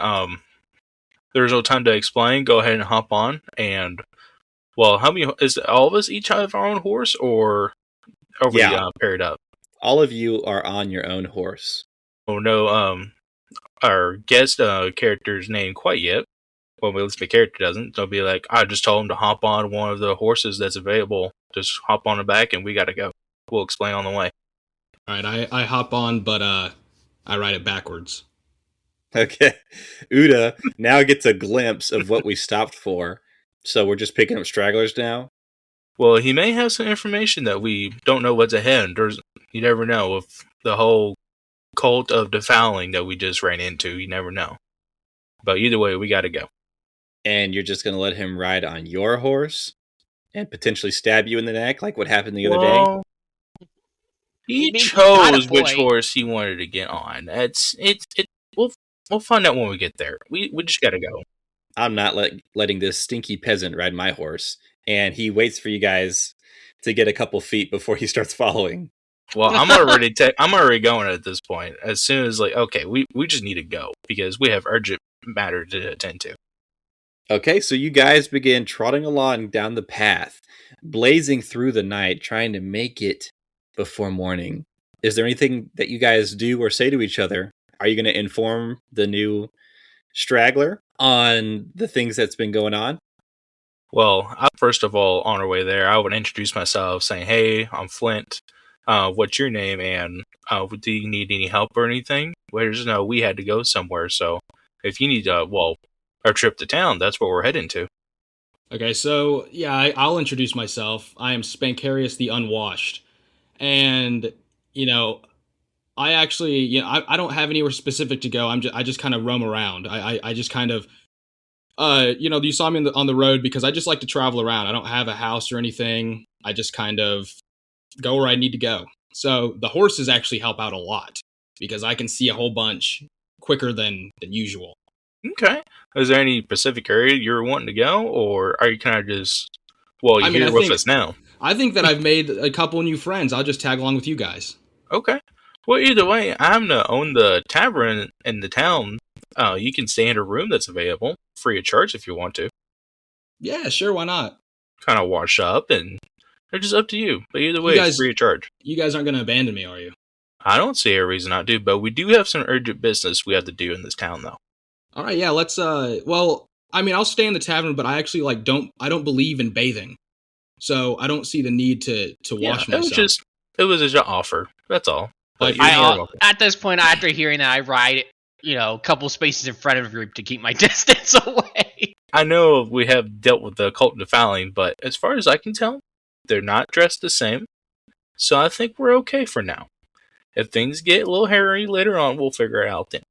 there's no time to explain. Go ahead and hop on. And, well, how many, is all of us each have our own horse, or are we paired up? All of you are on your own horse. Oh, no, our guest character's name quite yet. Well, at least my character doesn't. They'll be like, I just told him to hop on one of the horses that's available. Just hop on the back and we gotta go. We'll explain on the way. All right, I hop on, but I ride it backwards. Okay. Uda now gets a glimpse of what we stopped for. So we're just picking up stragglers now? Well, he may have some information that we don't know what's ahead. You never know with the whole cult of defouling that we just ran into. You never know. But either way, we gotta go. And you're just going to let him ride on your horse and potentially stab you in the neck like what happened the other day? He Maybe not a chose which boy. horse he wanted to get on. We'll find out when we get there. We just gotta go. I'm not letting this stinky peasant ride my horse. And he waits for you guys to get a couple feet before he starts following. Well, I'm already going at this point. As soon as okay, we just need to go because we have urgent matter to attend to. Okay, so you guys begin trotting along down the path, blazing through the night, trying to make it before morning. Is there anything that you guys do or say to each other? Are you going to inform the new straggler on the things that's been going on? Well, first of all, on our way there, I would introduce myself saying, hey, I'm Flint. What's your name? And do you need any help or anything? Well, we had to go somewhere. So if you need, our trip to town, that's what we're heading to. Okay, so yeah, I'll introduce myself. I am Spankarius the Unwashed, and I actually, I don't have anywhere specific to go. I just kind of roam around. I just kind of, you saw me on the road because I just like to travel around. I don't have a house or anything. I just kind of go where I need to go. So the horses actually help out a lot because I can see a whole bunch quicker than usual. Okay. Is there any specific area you're wanting to go, or are you kind of just, you're here with us now? I think that I've made a couple new friends. I'll just tag along with you guys. Okay. Well, either way, I'm going to own the tavern in the town. You can stay in a room that's available, free of charge if you want to. Yeah, sure, why not? Kind of wash up, and it's just up to you. But either way, it's free of charge. You guys aren't going to abandon me, are you? I don't see a reason not to, but we do have some urgent business we have to do in this town, though. All right, yeah, let's, I'll stay in the tavern, but I actually, I don't believe in bathing. So I don't see the need to wash myself. It was just an offer. That's all. At this point, after hearing that, I ride, a couple spaces in front of the group to keep my distance away. I know we have dealt with the cult defiling, but as far as I can tell, they're not dressed the same. So I think we're okay for now. If things get a little hairy later on, we'll figure it out then.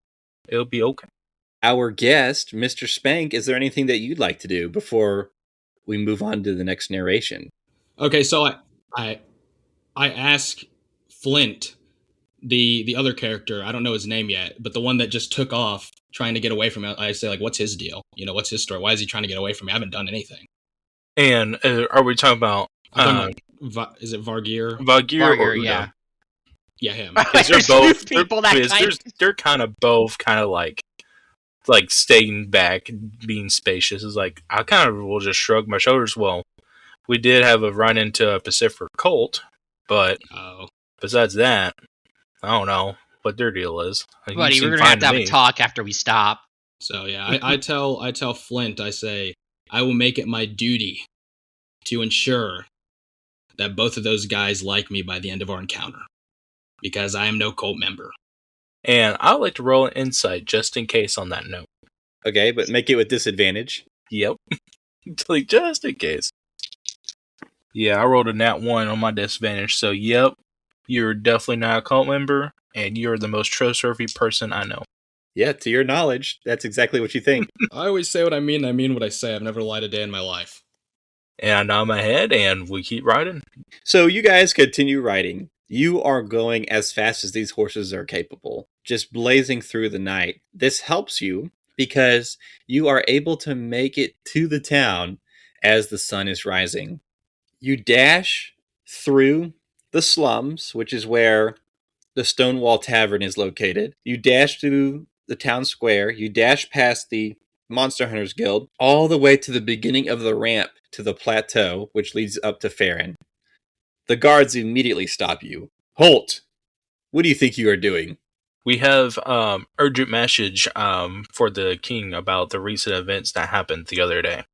It'll be okay. Our guest, Mr. Spank, is there anything that you'd like to do before we move on to the next narration? Okay, so I I ask Flint, the other character, I don't know his name yet, but the one that just took off trying to get away from me. I say, like, what's his deal? You know, what's his story? Why is he trying to get away from me? I haven't done anything. And are we talking about I'm talking about, is it Vargir? Vagir or Vargir, Uda? yeah. Yeah, him. Because There's they're both two people that kind. they're kind of both kind of like staying back, being spacious. Is like I kind of will just shrug my shoulders. Well, we did have a run into a Pacific cult, but Oh. besides that, I don't know what their deal is. Like, you Buddy, seem we're gonna have fine to have me. a talk after we stop. So yeah, I tell Flint, I say, I will make it my duty to ensure that both of those guys like me by the end of our encounter, because I am no cult member. And I would like to roll an insight just in case on that note. Okay, but make it with disadvantage. Yep. Like, just in case. Yeah, I rolled a nat 1 on my disadvantage, so yep, you're definitely not a cult member, and you're the most trustworthy person I know. Yeah, to your knowledge, that's exactly what you think. I always say what I mean, and I mean what I say. I've never lied a day in my life. And I nod my head, and we keep riding. So you guys continue riding. You are going as fast as these horses are capable, just blazing through the night. This helps you because you are able to make it to the town as the sun is rising. You dash through the slums, which is where the Stonewall Tavern is located. You dash through the town square. You dash past the Monster Hunters Guild, all the way to the beginning of the ramp to the plateau, which leads up to Farron. The guards immediately stop you. Halt! What do you think you are doing? We have urgent message for the king about the recent events that happened the other day.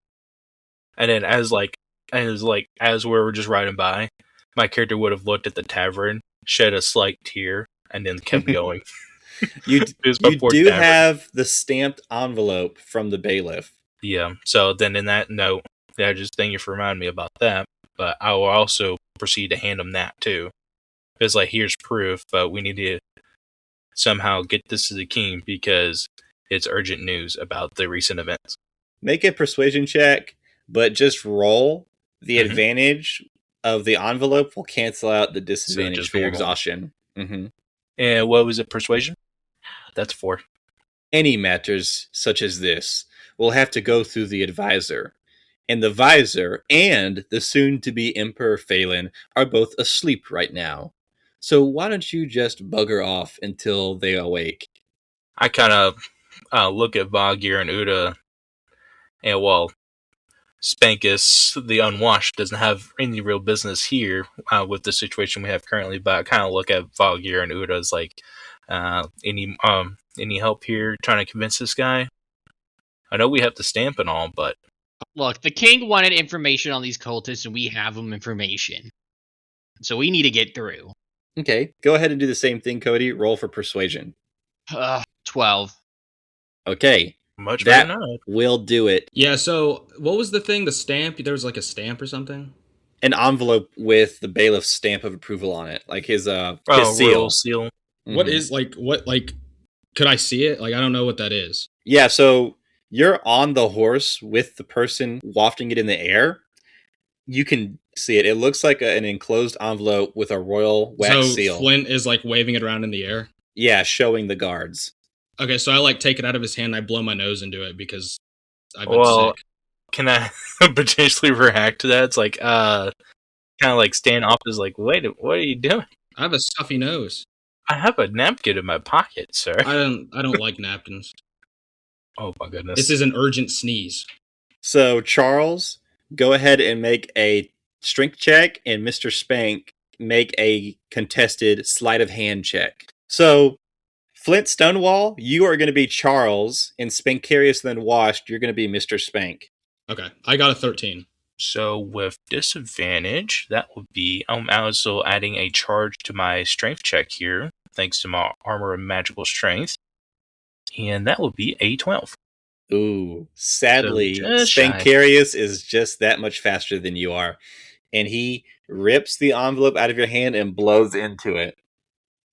And then as we were just riding by, my character would have looked at the tavern, shed a slight tear, and then kept going. You It was before do tavern. have the stamped envelope from the bailiff. Yeah, so then in that note, yeah, just thank you for reminding me about that. But I will also proceed to hand him that too. It's like, here's proof, but we need to somehow get this to the king because it's urgent news about the recent events. Make a persuasion check, but just roll. The Mhm. advantage of the envelope will cancel out the disadvantage just for your normal. exhaustion. Mm-hmm. And what was it, persuasion? That's 4. Any matters such as this will have to go through the advisor. And the visor and the soon-to-be Emperor Phelan are both asleep right now. So why don't you just bugger off until they awake? I kind of look at Vagir and Uda, and well, Spankus, the unwashed, doesn't have any real business here with the situation we have currently, but I kind of look at Vagir and Uda as like, any help here trying to convince this guy? I know we have the stamp and all, but Look, the king wanted information on these cultists, and we have them information. So we need to get through. Okay, go ahead and do the same thing, Cody. Roll for persuasion. 12. Okay, much that better not. will do it. Yeah, so what was the thing? The stamp? There was like a stamp or something? An envelope with the bailiff's stamp of approval on it, like his seal. Royal seal. Mhm. What is could I see it? Like, I don't know what that is. Yeah, so you're on the horse with the person wafting it in the air. You can see it. It looks like an enclosed envelope with a royal wax seal. Flint is like waving it around in the air. Yeah, showing the guards. Okay, so I like take it out of his hand and I blow my nose into it because I've been sick. Can I potentially react to that? It's like, kind of like stand off is like, wait, what are you doing? I have a stuffy nose. I have a napkin in my pocket, sir. I don't like napkins. Oh my goodness. This is an urgent sneeze. So, Charles, go ahead and make a strength check, and Mr. Spank, make a contested sleight of hand check. So, Flint Stonewall, you are going to be Charles, and Spankarius then Washed, you're going to be Mr. Spank. Okay, I got a 13. So with disadvantage, that would be, I'm also adding a charge to my strength check here, thanks to my armor and magical strength. And that would be a 12. Ooh, sadly, So just shy. Spankarius is just that much faster than you are. And he rips the envelope out of your hand and blows into it.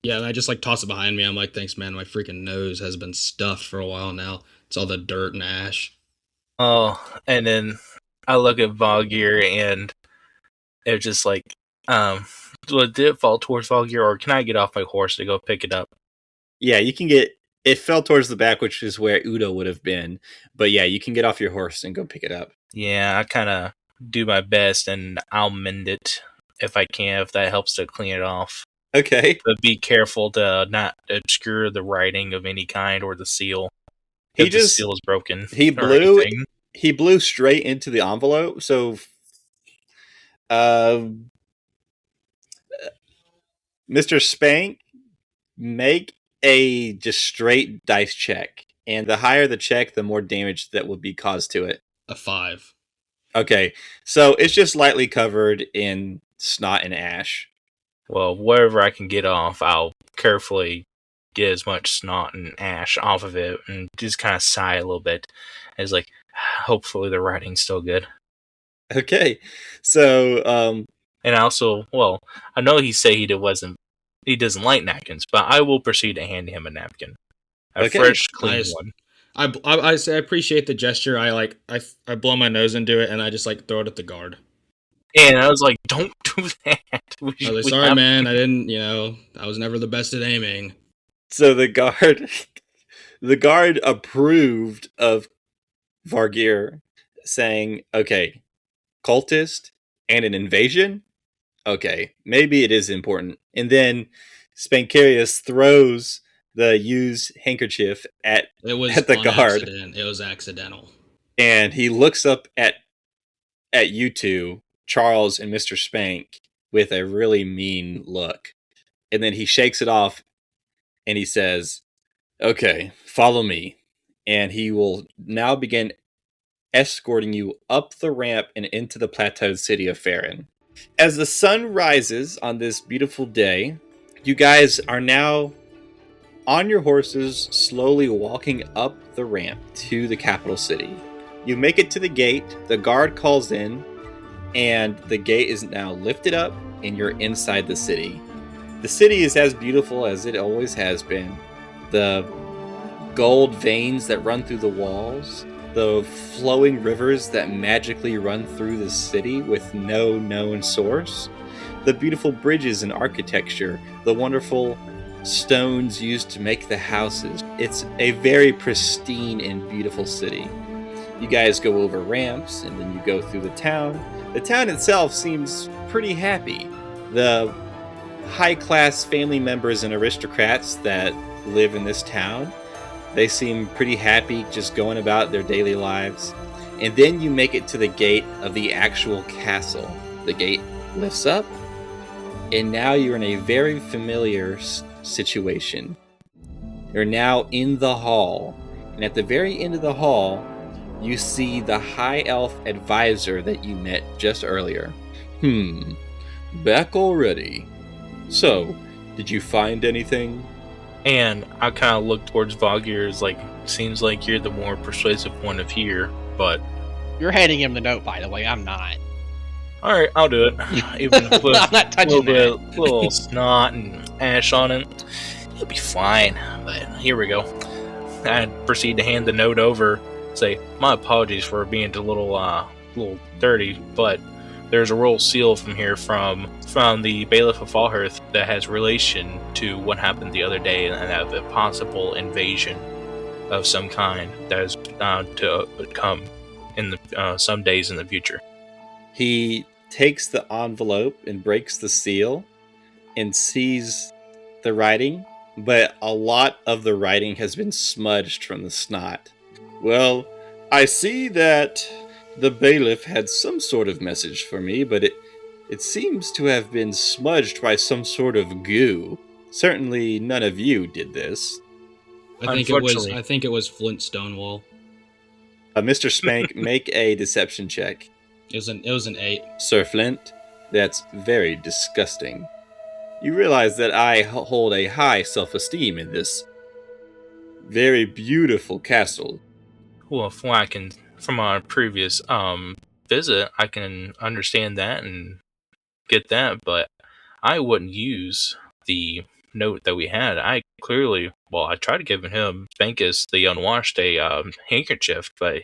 Yeah, and I just like toss it behind me. I'm like, thanks, man. My freaking nose has been stuffed for a while now. It's all the dirt and ash. Oh, and then I look at Vagir and it's just like, did it fall towards Valgyr, or can I get off my horse to go pick it up? Yeah, you can get. It fell towards the back, which is where Udo would have been. But yeah, you can get off your horse and go pick it up. Yeah, I kind of do my best, and I'll mend it if I can, if that helps to clean it off. Okay. But be careful to not obscure the writing of any kind or the seal. He If the seal is broken. He or blew. anything. He blew straight into the envelope. So, Mr. Spank, make a just straight dice check, and the higher the check, the more damage that would be caused to it. A 5. Okay, so it's just lightly covered in snot and ash. Well, wherever I can get off, I'll carefully get as much snot and ash off of it and just kind of sigh a little bit. It's like, hopefully the writing's still good. Okay, so and also, well, I know he doesn't like napkins, but I will proceed to hand him a napkin, a fresh, clean one. I appreciate the gesture. I blow my nose into it and I just throw it at the guard. And I was like, "Don't do that." Sorry, man. I didn't. I was never the best at aiming. So the guard approved of Valgyr, saying, "Okay, cultist and an invasion. Okay, maybe it is important." And then Spankarius throws the used handkerchief at the guard. Accident. It was accidental. And he looks up at you two, Charles and Mr. Spank, with a really mean look. And then he shakes it off and he says, "Okay, follow me." And he will now begin escorting you up the ramp and into the plateaued city of Farron. As the sun rises on this beautiful day, you guys are now on your horses, slowly walking up the ramp to the capital city. You make it to the gate, the guard calls in, and the gate is now lifted up, and you're inside the city. The city is as beautiful as it always has been. The gold veins that run through the walls, the flowing rivers that magically run through the city with no known source, the beautiful bridges and architecture, the wonderful stones used to make the houses. It's a very pristine and beautiful city. You guys go over ramps and then you go through the town. The town itself seems pretty happy. The high-class family members and aristocrats that live in this town, they seem pretty happy just going about their daily lives. And then you make it to the gate of the actual castle. The gate lifts up, and now you're in a very familiar situation. You're now in the hall, and at the very end of the hall, you see the high elf advisor that you met just earlier. Back already? So, did you find anything? And I kind of look towards Valgyr as seems like you're the more persuasive one of here, but... You're handing him the note, by the way, I'm not. Alright, I'll do it. Even with I'm not touching a little snot and ash on it. It'll be fine, but here we go. I proceed to hand the note over, say, "My apologies for being a little dirty, but there's a royal seal from here from the Bailiff of Fallhearth that has relation to what happened the other day and of a possible invasion of some kind that is bound to come in some days in the future." He takes the envelope and breaks the seal and sees the writing, but a lot of the writing has been smudged from the snot. "Well, I see that the bailiff had some sort of message for me, but it seems to have been smudged by some sort of goo. Certainly none of you did this." I think it was Flint Stonewall. Mr. Spank, make a deception check. It was an 8. Sir Flint, that's very disgusting. You realize that I hold a high self-esteem in this very beautiful castle. Well, from our previous visit, I can understand that and get that, but I wouldn't use the note that we had. I tried to give him Spankus the unwashed a handkerchief, but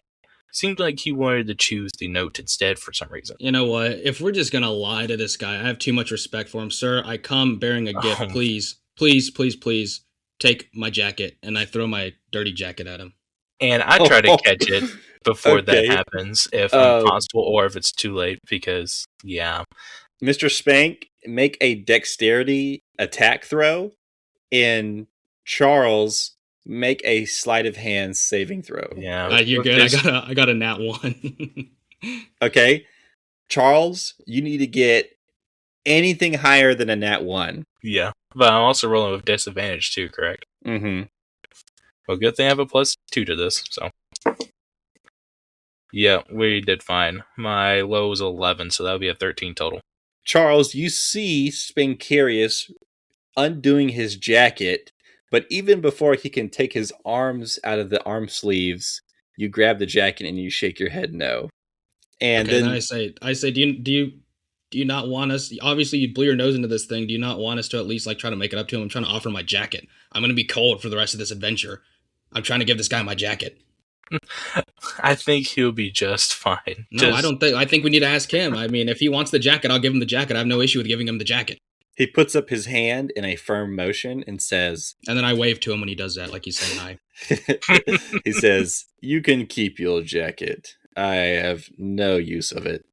Seemed like he wanted to choose the note instead for some reason. You know what? If we're just gonna lie to this guy, I have too much respect for him, sir. I come bearing a gift. Please, please, please, please take my jacket. And I throw my dirty jacket at him. And I try to catch it before that Okay. happens, if possible, or if it's too late, because, yeah. Mr. Spank, make a dexterity attack throw, and Charles, make a sleight of hand saving throw. Yeah. You're good. I got a nat 1. Okay. Charles, you need to get anything higher than a nat 1. Yeah. But I'm also rolling with disadvantage too, correct? Mm-hmm. Well, good thing I have a +2 to this, so. Yeah, we did fine. My low was 11, so that would be a 13 total. Charles, you see Spankarius undoing his jacket, but even before he can take his arms out of the arm sleeves, you grab the jacket and you shake your head no. And okay, then I say, do you not want us? Obviously, you blew your nose into this thing. Do you not want us to at least like try to make it up to him? I'm trying to offer my jacket. I'm gonna be cold for the rest of this adventure. I'm trying to give this guy my jacket. I think he'll be just fine. No, I don't think. I think we need to ask him. I mean, if he wants the jacket, I'll give him the jacket. I have no issue with giving him the jacket. he puts up his hand in a firm motion and says, And then I wave to him when he does that, like he's saying hi. he says, "You can keep your jacket. I have no use of it."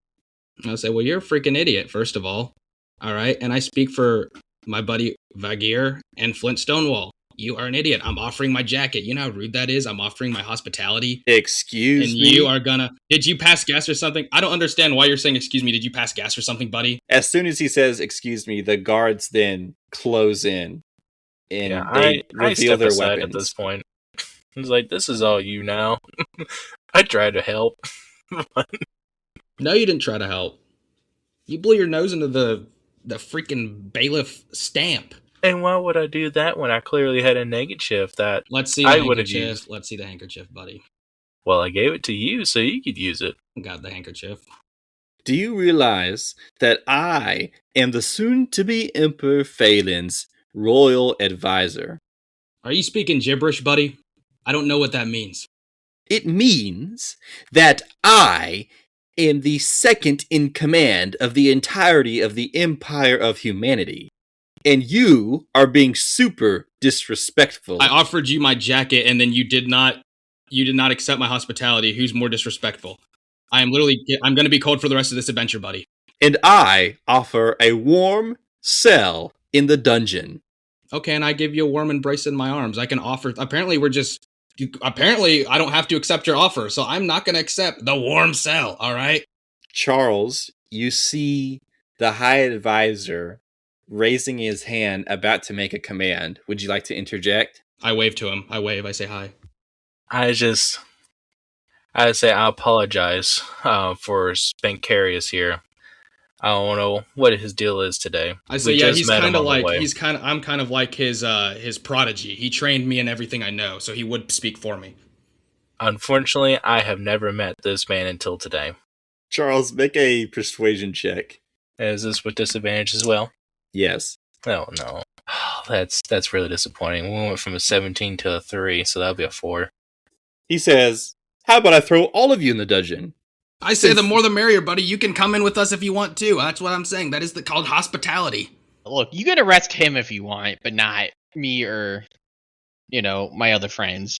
I'll say, well, you're a freaking idiot, first of all. All right. And I speak for my buddy Vagir and Flint Stonewall. You are an idiot. I'm offering my jacket. You know how rude that is? I'm offering my hospitality. Excuse and me? you are gonna... Did you pass gas or something? I don't understand why you're saying excuse me. Did you pass gas or something, buddy? As soon as he says, "Excuse me," the guards then close in. And Yeah, they I reveal step their aside weapons. at this point. It's like, this is all you now. I try to help. No, you didn't try to help. You blew your nose into the freaking bailiff stamp. And why would I do that when I clearly had a negative that Let's see the I would have handkerchief. used? Let's see the handkerchief, buddy. Well, I gave it to you so you could use it. Got the handkerchief. Do you realize that I am the soon-to-be Emperor Phelan's royal advisor? Are you speaking gibberish, buddy? I don't know what that means. It means that I am the second in command of the entirety of the Empire of Humanity. And you are being super disrespectful. I offered you my jacket, and then you did not accept my hospitality. Who's more disrespectful? I'm going to be cold for the rest of this adventure, buddy. And I offer a warm cell in the dungeon. Okay, and I give you a warm embrace in my arms. I can offer... Apparently, I don't have to accept your offer, so I'm not going to accept the warm cell, all right? Charles, you see the High Advisor raising his hand, about to make a command. Would you like to interject? I wave to him. I say hi. I say I apologize for Spankarius here. I don't know what his deal is today. I say, yeah, I'm kind of like his prodigy. He trained me in everything I know, so he would speak for me. Unfortunately, I have never met this man until today. Charles, make a persuasion check. Is this with disadvantage as well? Yes. Oh no. That's really disappointing. We went from a 17 to a 3, so that'll be a 4. He says, "How about I throw all of you in the dungeon?" I say the more the merrier, buddy. You can come in with us if you want to. That's what I'm saying. That is called hospitality. Look, you can arrest him if you want, but not me or, my other friends.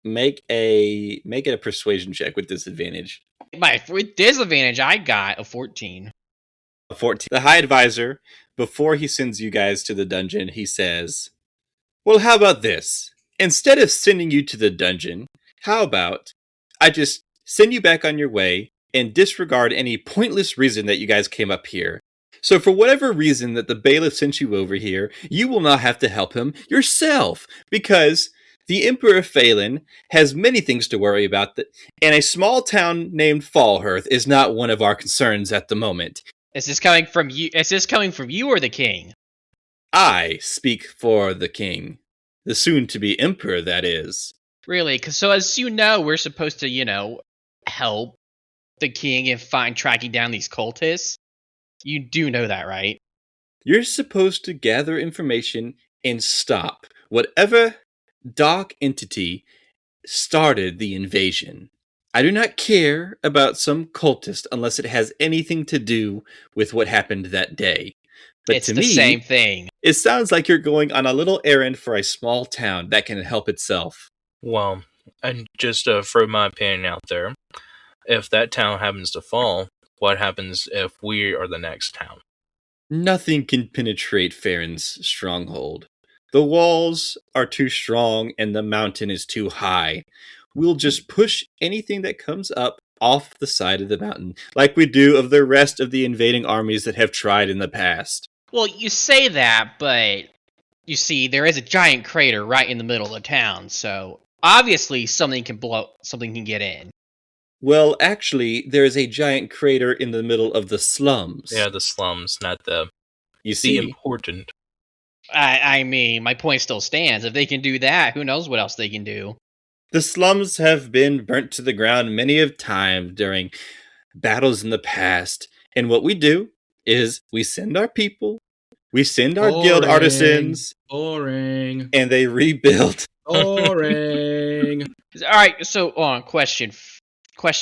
Make it a persuasion check with disadvantage. With disadvantage, I got a 14. A 14. The High Advisor, before he sends you guys to the dungeon, he says, "Well, how about this? Instead of sending you to the dungeon, how about I just send you back on your way and disregard any pointless reason that you guys came up here. So for whatever reason that the bailiff sent you over here, you will not have to help him yourself, because the Emperor Phelan has many things to worry about, and a small town named Fallhearth is not one of our concerns at the moment." Is this coming from you? Is this coming from you or the king? I speak for the king. The soon-to-be emperor, that is. Really? So as you know, we're supposed to, help the king in tracking down these cultists. You do know that, right? You're supposed to gather information and stop whatever dark entity started the invasion. I do not care about some cultist unless it has anything to do with what happened that day. But It's to the me, same thing. it sounds like you're going on a little errand for a small town that can help itself. Well, and just to throw my opinion out there, if that town happens to fall, what happens if we are the next town? Nothing can penetrate Farron's stronghold. The walls are too strong and the mountain is too high. We'll just push anything that comes up off the side of the mountain, like we do of the rest of the invading armies that have tried in the past. Well, you say that, but you see, there is a giant crater right in the middle of the town, so obviously something can get in. Well, actually, there is a giant crater in the middle of the slums. Yeah, the slums, not the see, important. I mean, my point still stands. If they can do that, who knows what else they can do? The slums have been burnt to the ground many a time during battles in the past, and what we do is we send our people, we send our guild artisans, Boring. and they rebuild. Boring. All right, so question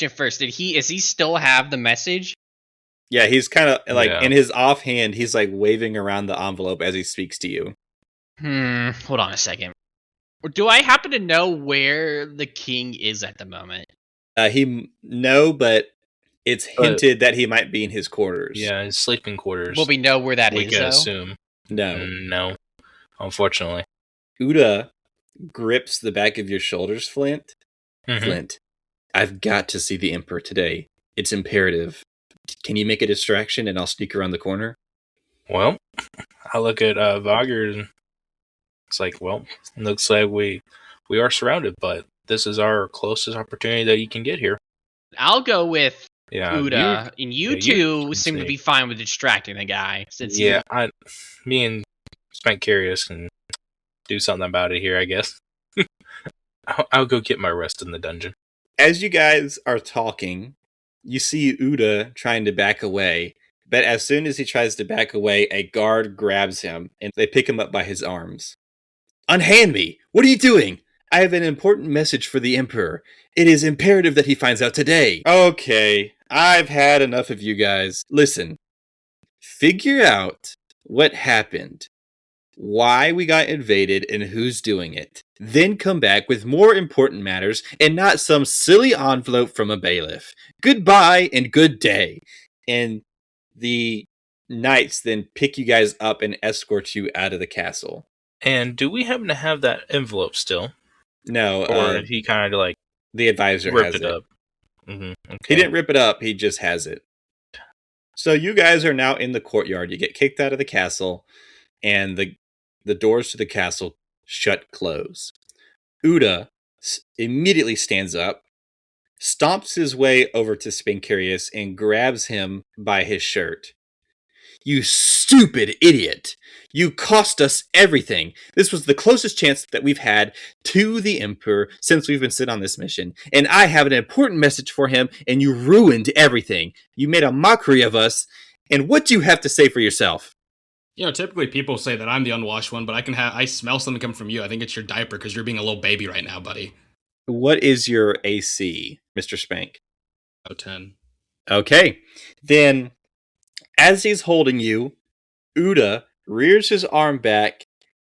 first. Is he still have the message? Yeah, he's kind of like Yeah. in his offhand, he's like waving around the envelope as he speaks to you. Hold on a second. Do I happen to know where the king is at the moment? But it's hinted that he might be in his quarters. Yeah, his sleeping quarters. Will we know where that we is, can though? assume. No. No, unfortunately. Uda grips the back of your shoulders, Flint. Mhm. Flint, I've got to see the Emperor today. It's imperative. Can you make a distraction and I'll sneak around the corner? Well, I look at Vogger and it's like, well, looks like we are surrounded, but this is our closest opportunity that you can get here. I'll go with Yeah, Uda, and you two seem to be fine with distracting the guy. Me and Spank Curious can do something about it here, I guess. I'll go get my rest in the dungeon. As you guys are talking, you see Uda trying to back away, but as soon as he tries to back away, a guard grabs him and they pick him up by his arms. Unhand me! What are you doing? I have an important message for the Emperor. It is imperative that he finds out today. Okay, I've had enough of you guys. Listen, figure out what happened, why we got invaded, and who's doing it. Then come back with more important matters and not some silly envelope from a bailiff. Goodbye and good day. And the knights then pick you guys up and escort you out of the castle. And do we happen to have that envelope still? No, Or he kind of like the advisor ripped has it up? Mm-hmm. Okay. He didn't rip it up, he just has it. So you guys are now in the courtyard. You get kicked out of the castle, and the doors to the castle close. Uda immediately stands up, stomps his way over to Spincurious, and grabs him by his shirt. You stupid idiot! You cost us everything! This was the closest chance that we've had to the Emperor since we've been sent on this mission, and I have an important message for him, and you ruined everything. You made a mockery of us, and what do you have to say for yourself? You know, typically people say that I'm the unwashed one, but I smell something coming from you. I think it's your diaper because you're being a little baby right now, buddy. What is your AC, Mr. Spank? 10. Okay. Then, as he's holding you, Uda rears his arm back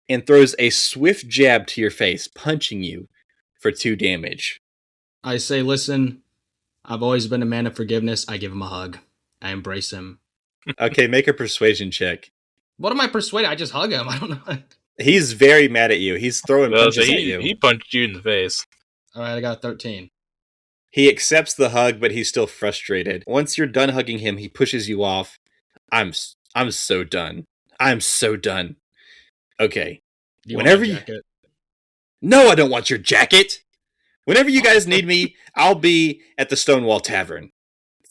and throws a swift jab to your face, punching you for 2 damage. I say, listen, I've always been a man of forgiveness. I give him a hug. I embrace him. Okay, make a persuasion check. What am I persuaded? I just hug him. I don't know. He's very mad at you. He's throwing punches at you. He punched you in the face. All right, I got 13. He accepts the hug, but he's still frustrated. Once you're done hugging him, he pushes you off. I'm so done. I'm so done. Okay. Whenever you... No, I don't want your jacket. Whenever you guys need me, I'll be at the Stonewall Tavern.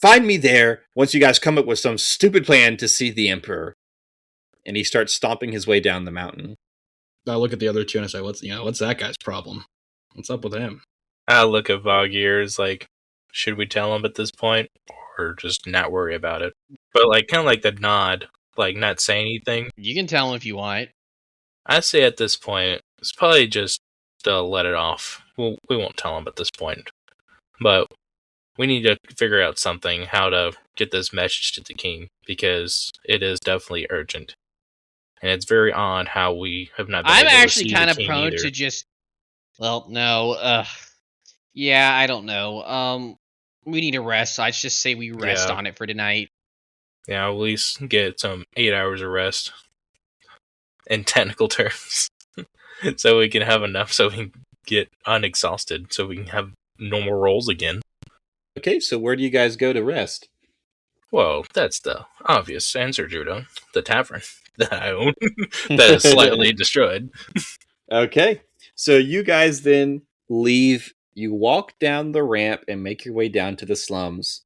Find me there once you guys come up with some stupid plan to see the Emperor. And he starts stomping his way down the mountain. I look at the other two and I say, what's that guy's problem? What's up with him? I look at Voggears like, should we tell him at this point? Or just not worry about it? But like, kind of like the nod, like not say anything. You can tell him if you want. I say at this point, it's probably just let it off. We won't tell him at this point. But we need to figure out something how to get this message to the king, because it is definitely urgent. And it's very odd how we have not been I'm able to actually see kind the of king prone either. to just. Well, no. Yeah, I don't know. We need a rest. So I just say we rest on it for tonight. Yeah, at least get some 8 hours of rest in technical terms. So we can have enough so we can get unexhausted, so we can have normal rolls again. Okay, so where do you guys go to rest? Well, that's the obvious answer, Judah. The tavern that I own that is slightly destroyed. Okay, so you guys then leave. You walk down the ramp and make your way down to the slums,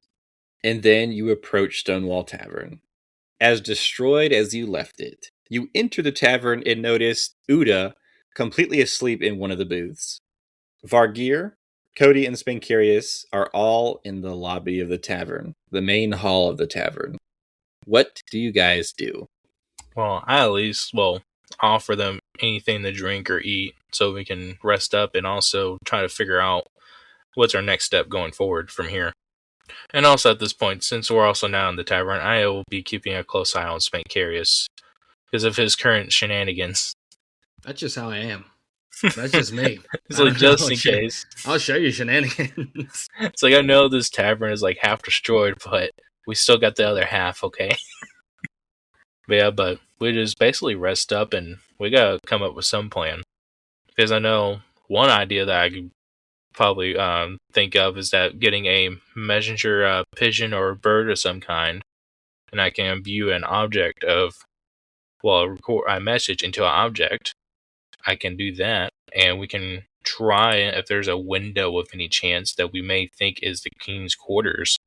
and then you approach Stonewall Tavern. As destroyed as you left it, you enter the tavern and notice Uda completely asleep in one of the booths. Vargir, Cody, and Spankarius are all in the lobby of the tavern, the main hall of the tavern. What do you guys do? Well, I at least offer them anything to drink or eat so we can rest up, and also try to figure out what's our next step going forward from here. And also at this point, since we're also now in the tavern, I will be keeping a close eye on Spankarius because of his current shenanigans. That's just how I am. That's just me. So just in case. I'll show you shenanigans. It's like, I know this tavern is like half destroyed, but we still got the other half, okay? But we just basically rest up and we gotta come up with some plan. Because I know one idea that I could probably think of is that getting a messenger pigeon or bird of some kind, and I can imbue an object of, record a message into an object. I can do that, and we can try, if there's a window of any chance that we may think is the king's quarters,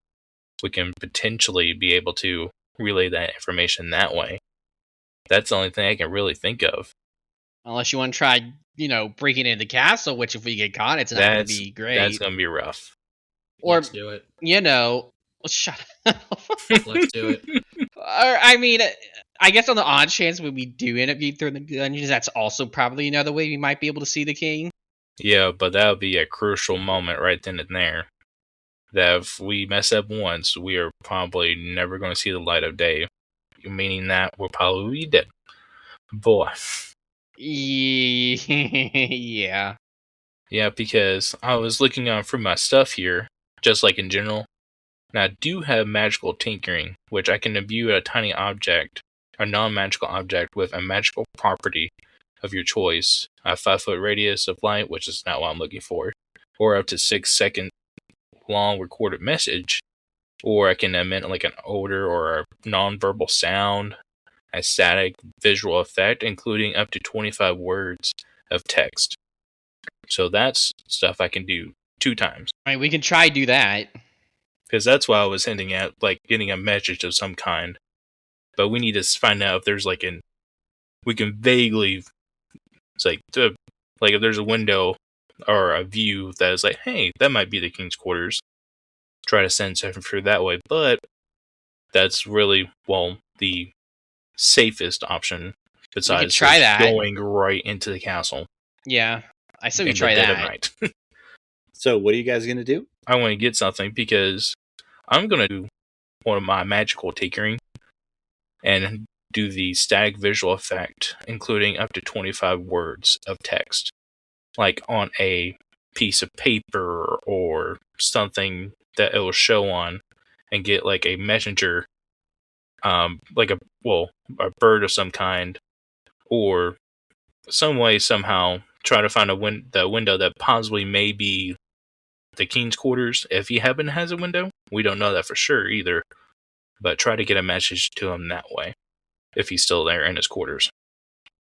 we can potentially be able to relay that information that way. That's the only thing I can really think of. Unless you want to try, breaking into the castle, which if we get caught, it's not going to be great. That's going to be rough. Or, let's do it. Shut up. Let's do it. I mean, I guess on the odd chance when we do end up getting through the dungeons, that's also probably another way we might be able to see the king. Yeah, but that would be a crucial moment right then and there. That if we mess up once, we are probably never going to see the light of day. Meaning that we'll probably be dead. Boy. Yeah. Yeah, because I was looking through my stuff here, just like in general, and I do have magical tinkering, which I can imbue a tiny object, a non-magical object, with a magical property of your choice. A 5-foot radius of light, which is not what I'm looking for, or up to 6-second long recorded message, or I can emit like an odor or a non-verbal sound, a static visual effect, including up to 25 words of text. So that's stuff I can do 2 times. I mean, we can try do that. Because that's what I was hinting at, like getting a message of some kind. But we need to find out if there's we can vaguely, it's like if there's a window or a view that is like, hey, that might be the king's quarters. Try to send something through that way. But that's really, the safest option besides going right into the castle. Yeah, I say we try that. So what are you guys going to do? I want to get something because I'm going to do one of my magical tinkering and do the static visual effect, including up to 25 words of text, like on a piece of paper or something that it will show on, and get like a messenger, like a bird of some kind, or some way somehow try to find the window that possibly may be the king's quarters. If he has a window, we don't know that for sure either, but try to get a message to him that way if he's still there in his quarters.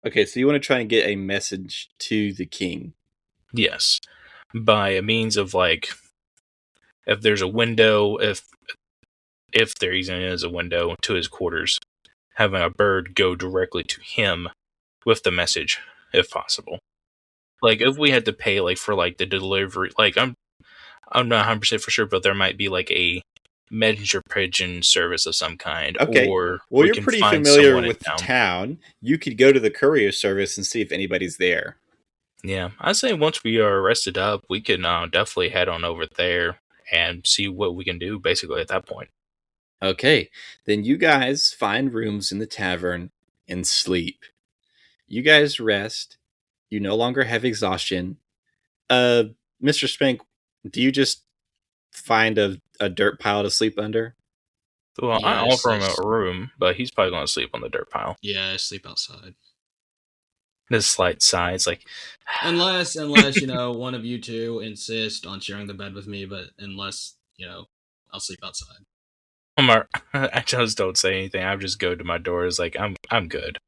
Okay, so you want to try and get a message to the king? Yes, by a means of if there's a window, if there even is a window to his quarters, having a bird go directly to him with the message, if possible. Like if we had to pay for the delivery, I'm not 100% for sure, but there might be a messenger pigeon service of some kind. Okay. Or you're pretty familiar with the town. You could go to the courier service and see if anybody's there. Yeah, I'd say once we are rested up, we can definitely head on over there and see what we can do basically at that point. Okay, then you guys find rooms in the tavern and sleep. You guys rest. You no longer have exhaustion. Mr. Spank, do you just find a dirt pile to sleep under? Well, I Yes, offer him I just- a room, but he's probably going to sleep on the dirt pile. Yeah, I sleep outside. This slight sigh. It's like, Unless one of you two insist on sharing the bed with me, but unless I'll sleep outside. I just don't say anything. I just go to my door. It's like, I'm good.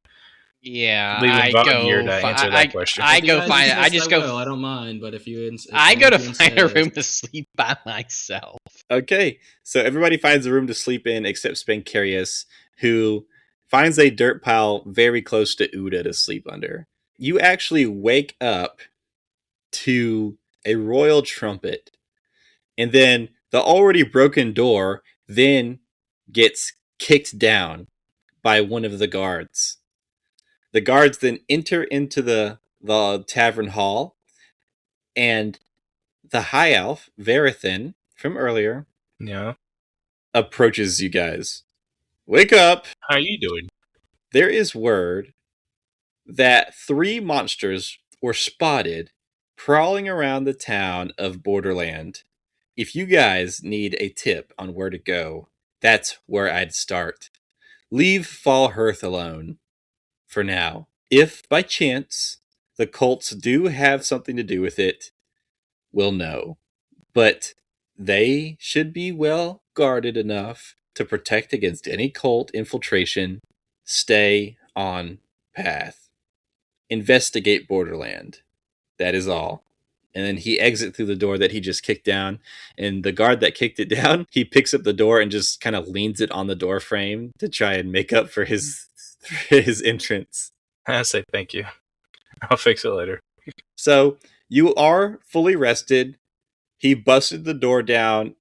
Yeah, Leaving I Bob go. here to answer that question. I If you go guys find. insist, I just go. will. I don't mind, but if you, I go to find a insist- room to sleep by myself. Okay, so everybody finds a room to sleep in except Spankarius, who finds a dirt pile very close to Uda to sleep under. You actually wake up to a royal trumpet, and then the already broken door then gets kicked down by one of the guards. The guards then enter into the tavern hall, and the high elf, Verithin, from earlier, Yeah. approaches you guys. Wake up! How you doing? There is word that 3 monsters were spotted prowling around the town of Borderland. If you guys need a tip on where to go, that's where I'd start. Leave Fallhearth alone for now. If by chance the cults do have something to do with it, we'll know. But they should be well guarded enough to protect against any cult infiltration. Stay on path. Investigate Borderland. That is all. And then he exits through the door that he just kicked down. And the guard that kicked it down, he picks up the door and just kind of leans it on the door frame to try and make up for his entrance. I say thank you. I'll fix it later. So you are fully rested. He busted the door down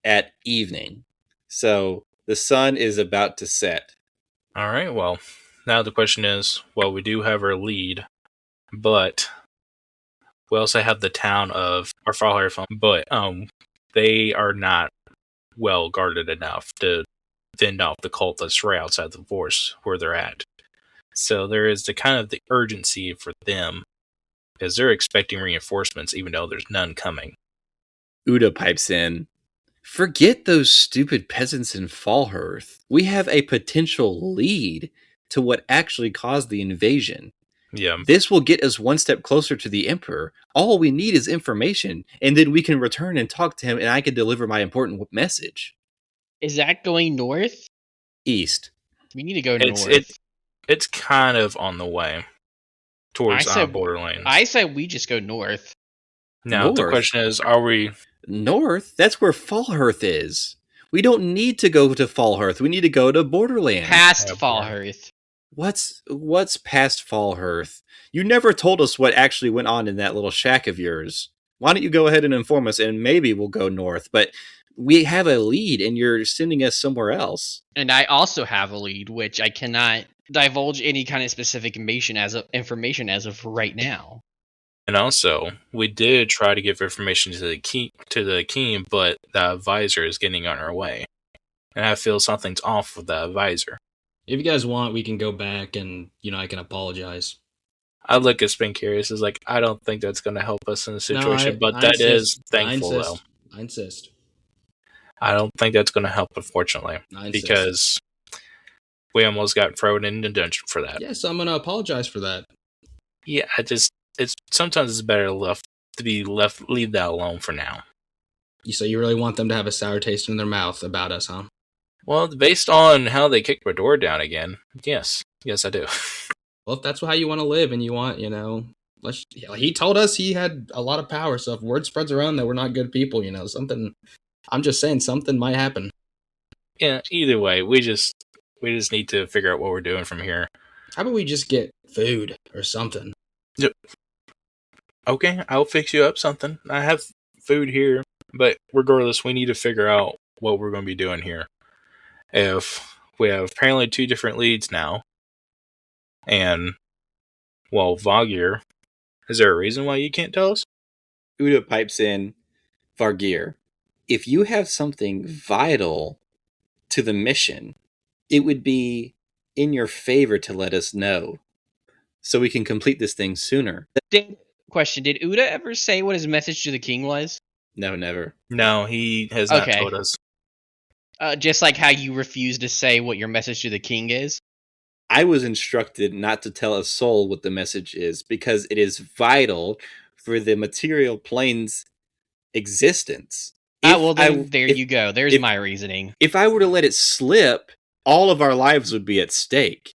at evening. So the sun is about to set. All right. Well, now the question is, well, we do have our lead, but we also have the town of Fallhearth, but they are not well guarded enough to fend off the cult that's right outside the forest where they're at. So there is the kind of the urgency for them because they're expecting reinforcements, even though there's none coming. Uda pipes in. Forget those stupid peasants in Fallhearth. We have a potential lead to what actually caused the invasion. Yeah. This will get us one step closer to the Emperor. All we need is information, and then we can return and talk to him, and I can deliver my important message. Is that going north? East. We need to go It's north. it's kind of on the way towards I said- Borderlands. I said we just go north. Now the North? question is, are we? North? That's where Fallhearth is. We don't need to go to Fallhearth. We need to go to Borderland. Past Yeah, Fallhearth. What's past Fallhearth? You never told us what actually went on in that little shack of yours. Why don't you go ahead and inform us, and maybe we'll go north. But we have a lead, and you're sending us somewhere else. And I also have a lead, which I cannot divulge any kind of specific information as of right now. And also, we did try to give information to the king, but the advisor is getting on our way, and I feel something's off with the advisor. If you guys want, we can go back and I can apologize. I look at Spankarius as like, I don't think that's going to help us in the situation, but I that is insist. thankful I though. insist. I insist. I don't think that's going to help, unfortunately, I insist. because we almost got thrown in the dungeon for that. Yes, I'm gonna apologize for that. Yeah, it's sometimes it's better leave that alone for now. So you really want them to have a sour taste in their mouth about us, huh? Well, based on how they kicked my door down again, yes, I do. Well, if that's how you want to live and you want, he told us he had a lot of power, so if word spreads around that we're not good people, something, I'm just saying something might happen. Yeah, either way, we just need to figure out what we're doing from here. How about we just get food or something? Okay, I'll fix you up something. I have food here, but regardless, we need to figure out what we're going to be doing here. If we have apparently 2 different leads now, and, well, Vagir, is there a reason why you can't tell us? Uda pipes in. Vargir. if you have something vital to the mission, it would be in your favor to let us know so we can complete this thing sooner. Did Uda ever say what his message to the king was? No, never. No, he has not Okay. told us. Just like how you refuse to say what your message to the king is. I was instructed not to tell a soul what the message is because it is vital for the material plane's existence. Well, then there you go. There's my reasoning. If I were to let it slip, all of our lives would be at stake.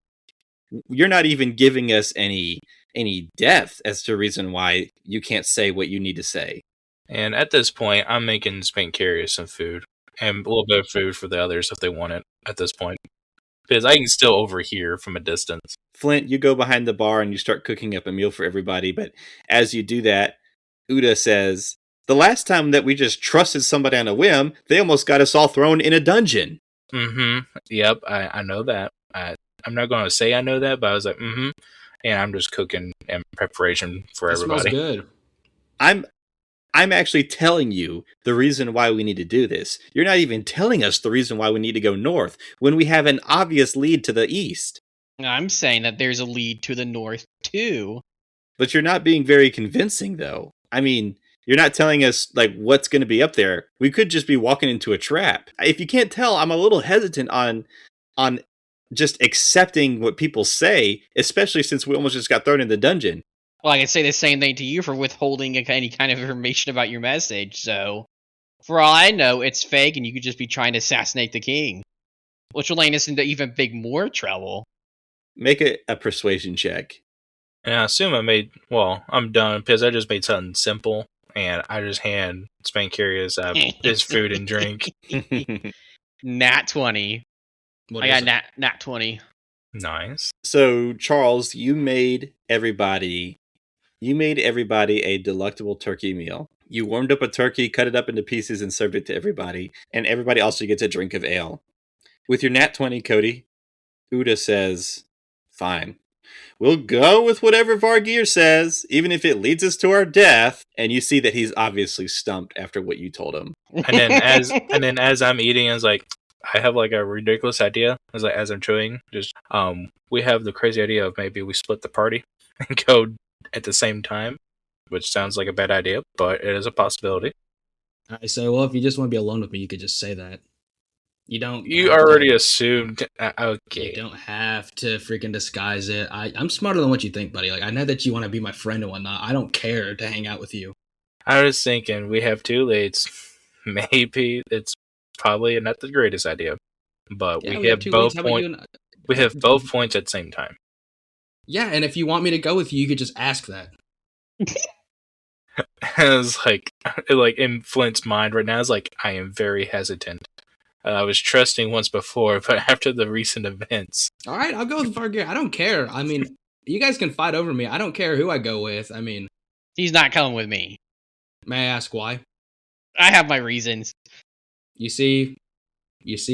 You're not even giving us any depth as to reason why you can't say what you need to say. And at this point, I'm making Spank curious some food and a little bit of food for the others if they want it at this point. Because I can still overhear from a distance. Flint, you go behind the bar and you start cooking up a meal for everybody. But as you do that, Uda says, the last time that we just trusted somebody on a whim, they almost got us all thrown in a dungeon. Mm-hmm. Yep, I know that. I'm not going to say I know that, but I was like, mm-hmm. And I'm just cooking in preparation for everybody. Smells good. I'm actually telling you the reason why we need to do this. You're not even telling us the reason why we need to go north when we have an obvious lead to the east. I'm saying that there's a lead to the north, too. But you're not being very convincing, though. I mean, you're not telling us, like, what's going to be up there. We could just be walking into a trap. If you can't tell, I'm a little hesitant on just accepting what people say, especially since we almost just got thrown in the dungeon. Well, I can say the same thing to you for withholding any kind of information about your message, so... For all I know, it's fake and you could just be trying to assassinate the king. Which will land us into even more trouble. Make a persuasion check. And I assume I'm done because I just made something simple and I just hand Spank curious his food and drink. Nat 20. I got nat 20. Nice. So, Charles, you made everybody a delectable turkey meal. You warmed up a turkey, cut it up into pieces, and served it to everybody. And everybody also gets a drink of ale. With your nat 20, Cody, Uda says, fine. We'll go with whatever Vargir says, even if it leads us to our death. And you see that he's obviously stumped after what you told him. And then as I'm eating, I was like, I have like a ridiculous idea. I was like, as I'm chewing, just we have the crazy idea of maybe we split the party and go at the same time, which sounds like a bad idea, but it is a possibility. I say, well, if you just want to be alone with me, you could just say that. You already assumed. Okay. You don't have to freaking disguise it. I'm smarter than what you think, buddy. Like, I know that you want to be my friend and whatnot. I don't care to hang out with you. I was thinking we have two leads. Maybe it's probably not the greatest idea, but we have both points. We have both points at the same time. Yeah, and if you want me to go with you, you could just ask that. I was like in Flint's mind right now, it's like I am very hesitant. I was trusting once before, but after the recent events. All right, I'll go with Vargir. I don't care. I mean, you guys can fight over me. I don't care who I go with. I mean, he's not coming with me. May I ask why? I have my reasons. You see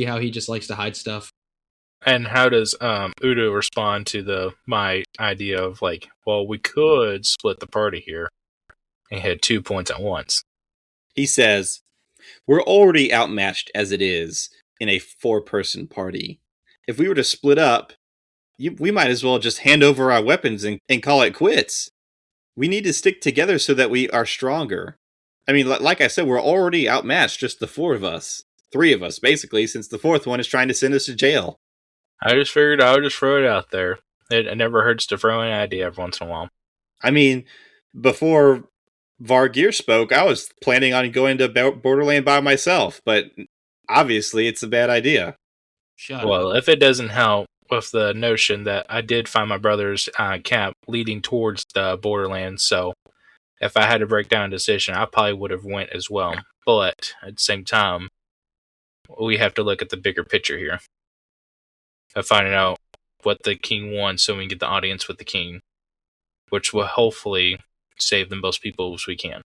how he just likes to hide stuff. And how does Udo respond to my idea of like, well, we could split the party here and hit 2 points at once? He says, we're already outmatched as it is in a 4-person party. If we were to split up, we might as well just hand over our weapons and call it quits. We need to stick together so that we are stronger. I mean, like I said, we're already outmatched, just the 4 of us. 3 of us, basically, since the 4th one is trying to send us to jail. I just figured I would just throw it out there. It never hurts to throw an idea every once in a while. I mean, before Vargir spoke, I was planning on going to Borderland by myself, but obviously it's a bad idea. Well, if it doesn't help with the notion that I did find my brother's camp leading towards the Borderlands, so if I had to break down a decision, I probably would have went as well. But at the same time, we have to look at the bigger picture here of finding out what the king wants so we can get the audience with the king, which will hopefully save the most people as we can.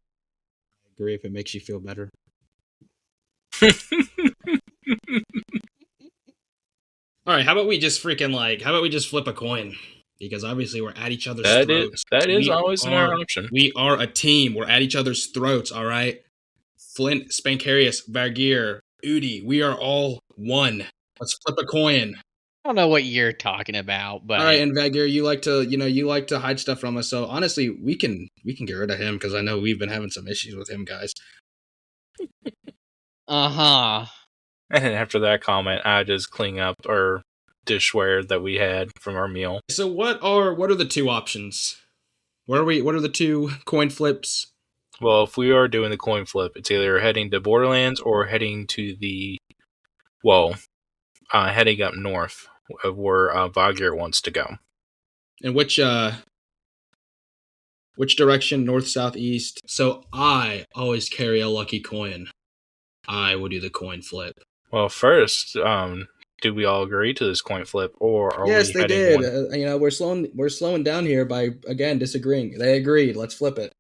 I agree if it makes you feel better. All right, how about we just flip a coin? Because obviously we're at each other's throats. That is always an option. We are a team. We're at each other's throats, all right? Flint, Spankarius, Vargir, Udi, we are all one. Let's flip a coin. I don't know what you're talking about, but All right, and Vagir, you like to hide stuff from us. So honestly, we can get rid of him because I know we've been having some issues with him, guys. uh-huh. And after that comment, I just clean up our dishware that we had from our meal. So what are the two options? What are the two coin flips? Well, if we are doing the coin flip, it's either heading to Borderlands or heading to heading up north of where Vagir wants to go. And which direction? North, south, east? So I always carry a lucky coin. I will do the coin flip. Well, first, do we all agree to this coin flip, or are Yes, we they heading did. We're slowing down here by again disagreeing. They agreed. Let's flip it.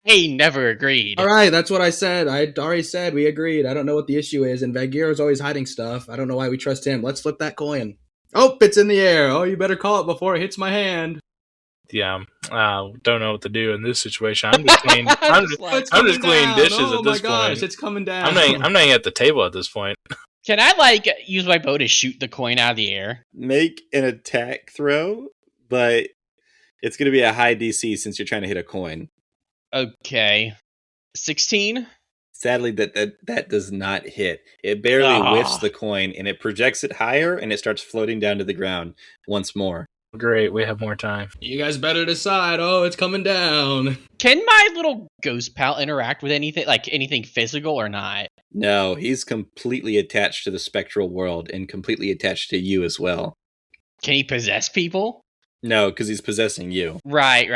He never agreed. All right, that's what I said. I already said we agreed. I don't know what the issue is, and Vagir is always hiding stuff. I don't know why we trust him. Let's flip that coin. Oh, it's in the air. Oh, you better call it before it hits my hand. Yeah, don't know what to do in this situation. I'm just cleaning. I'm just cleaning dishes at this point. It's coming down. I'm not at the table at this point. Can I use my bow to shoot the coin out of the air? Make an attack throw, but it's going to be a high DC since you're trying to hit a coin. Okay. 16? Sadly, that does not hit. It barely whiffs the coin, and it projects it higher, and it starts floating down to the ground once more. Great, we have more time. You guys better decide. Oh, it's coming down. Can my little ghost pal interact with anything physical or not? No, he's completely attached to the spectral world and completely attached to you as well. Can he possess people? No, because he's possessing you. Right. All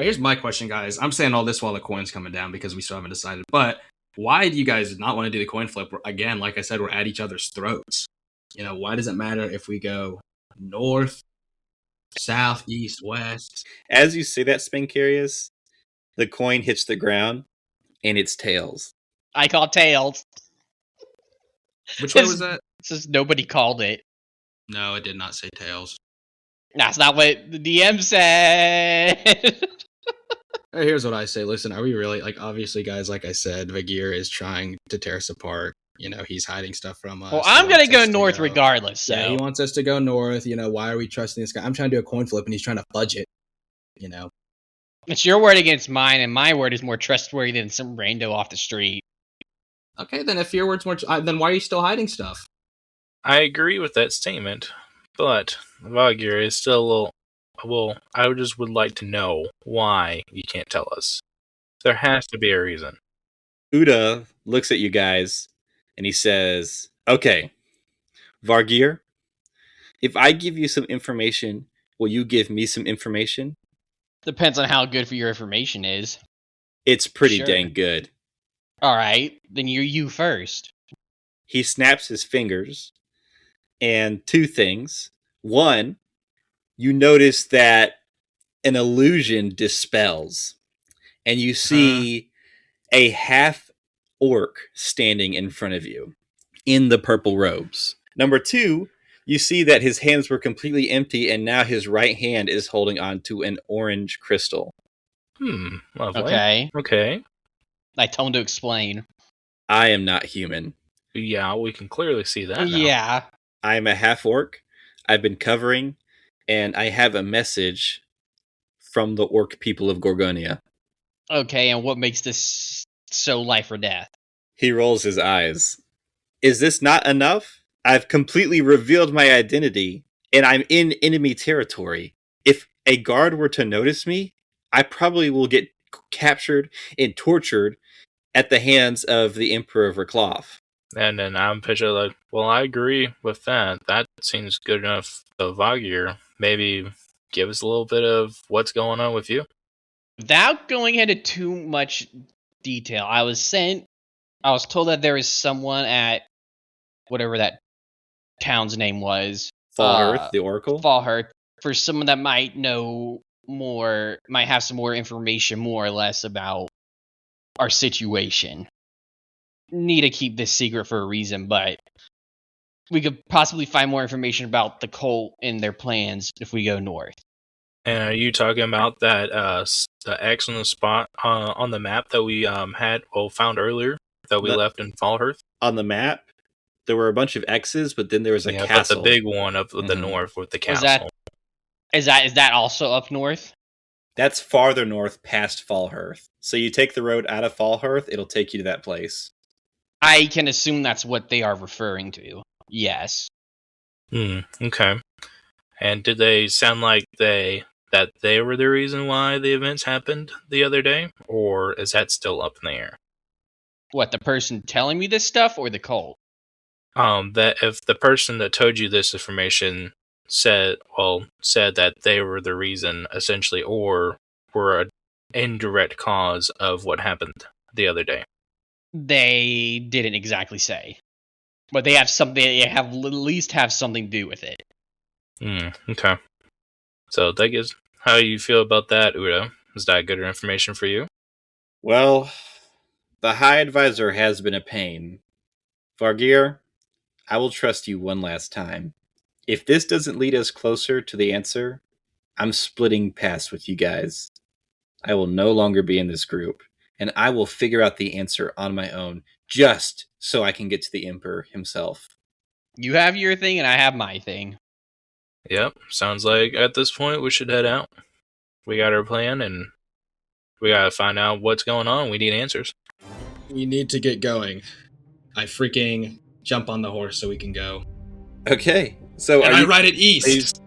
right, here's my question, guys. I'm saying all this while the coin's coming down because we still haven't decided. But why do you guys not want to do the coin flip? Again, like I said, we're at each other's throats. Why does it matter if we go north, south, east, west? As you say that, Spankarius, the coin hits the ground, and it's tails. I call tails. Which way was that? It's just nobody called it. No, it did not say tails. That's not what the DM said. Hey, here's what I say. Listen, are we really, obviously, guys, like I said, Vagir is trying to tear us apart. He's hiding stuff from us. Well, I'm going to go north regardless. So. Yeah, he wants us to go north. Why are we trusting this guy? I'm trying to do a coin flip, and he's trying to fudge it. It's your word against mine, and my word is more trustworthy than some rando off the street. Okay, then if your word's more... then why are you still hiding stuff? I agree with that statement, but Vagir is still a little... Well, I just would like to know why you can't tell us. There has to be a reason. Uda looks at you guys, and he says, okay, Vargir, if I give you some information, will you give me some information? Depends on how good for your information is. It's pretty Sure. dang good. All right, then you first. He snaps his fingers, and two things. One, you notice that an illusion dispels, and you see a half orc standing in front of you in the purple robes. Number two, you see that his hands were completely empty, and now his right hand is holding on to an orange crystal. Lovely. Okay. I told him to explain. I am not human. Yeah, we can clearly see that now. Yeah. I am a half orc. I've been covering, and I have a message from the orc people of Gorgonia. Okay, and what makes this so life or death? He rolls his eyes. Is this not enough? I've completely revealed my identity, and I'm in enemy territory. If a guard were to notice me, I probably will get captured and tortured at the hands of the Emperor of Raklav. And then I'm picturing well, I agree with that. That seems good enough. So Vagir, maybe give us a little bit of what's going on with you. Without going into too much detail, I was told that there is someone at whatever that town's name was. Fallhearth, the Oracle? Fallhearth. For someone that might know more, might have some more information, more or less, about our situation. Need to keep this secret for a reason, but we could possibly find more information about the cult and their plans if we go north. And are you talking about that the X on the spot on the map that we found earlier that we left in Fallhearth? On the map, there were a bunch of X's, but then there was a castle. But the big one up the north with the castle. Is that also up north? That's farther north past Fallhearth. So you take the road out of Fallhearth, it'll take you to that place. I can assume that's what they are referring to. Yes. Okay. And did they sound like they were the reason why the events happened the other day? Or is that still up in the air? What, the person telling me this stuff or the cult? That if the person that told you this information said that they were the reason, essentially, or were an indirect cause of what happened the other day. They didn't exactly say, but they have something. They have at least have something to do with it. Okay. So that is how you feel about that, Udo. Is that good information for you? Well, the High Advisor has been a pain. Vargir, I will trust you one last time. If this doesn't lead us closer to the answer, I'm splitting paths with you guys. I will no longer be in this group, and I will figure out the answer on my own, just so I can get to the Emperor himself. You have your thing, and I have my thing. Yep, sounds like at this point we should head out. We got our plan, and we gotta find out what's going on. We need answers. We need to get going. I freaking jump on the horse so we can go. Okay, so and I ride it east.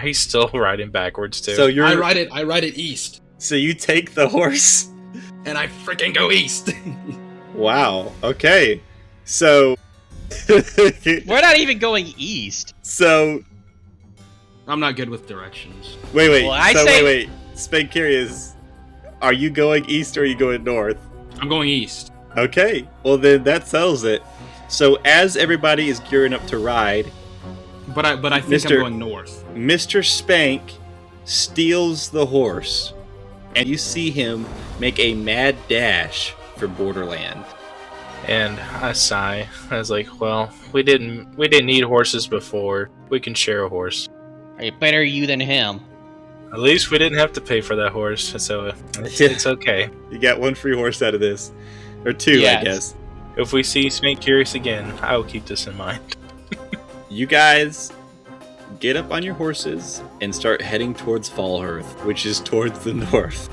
He's still riding backwards too. So I ride it east. So you take the horse, and I freaking go east. Wow. Okay. So we're not even going east. So I'm not good with directions. Wait. Well, wait. Spank curious. Are you going east or are you going north? I'm going east. Okay. Well, then that settles it. So as everybody is gearing up to ride, but I think I'm going north. Mr. Spank steals the horse, and you see him make a mad dash for Borderland. And I sigh. I was like, "Well, we didn't need horses before. We can share a horse." Hey, better you than him. At least we didn't have to pay for that horse, so it's okay. You got one free horse out of this, or two, yes. I guess. If we see Spank Curious again, I will keep this in mind. You guys get up on your horses and start heading towards Fallhearth, which is towards the north.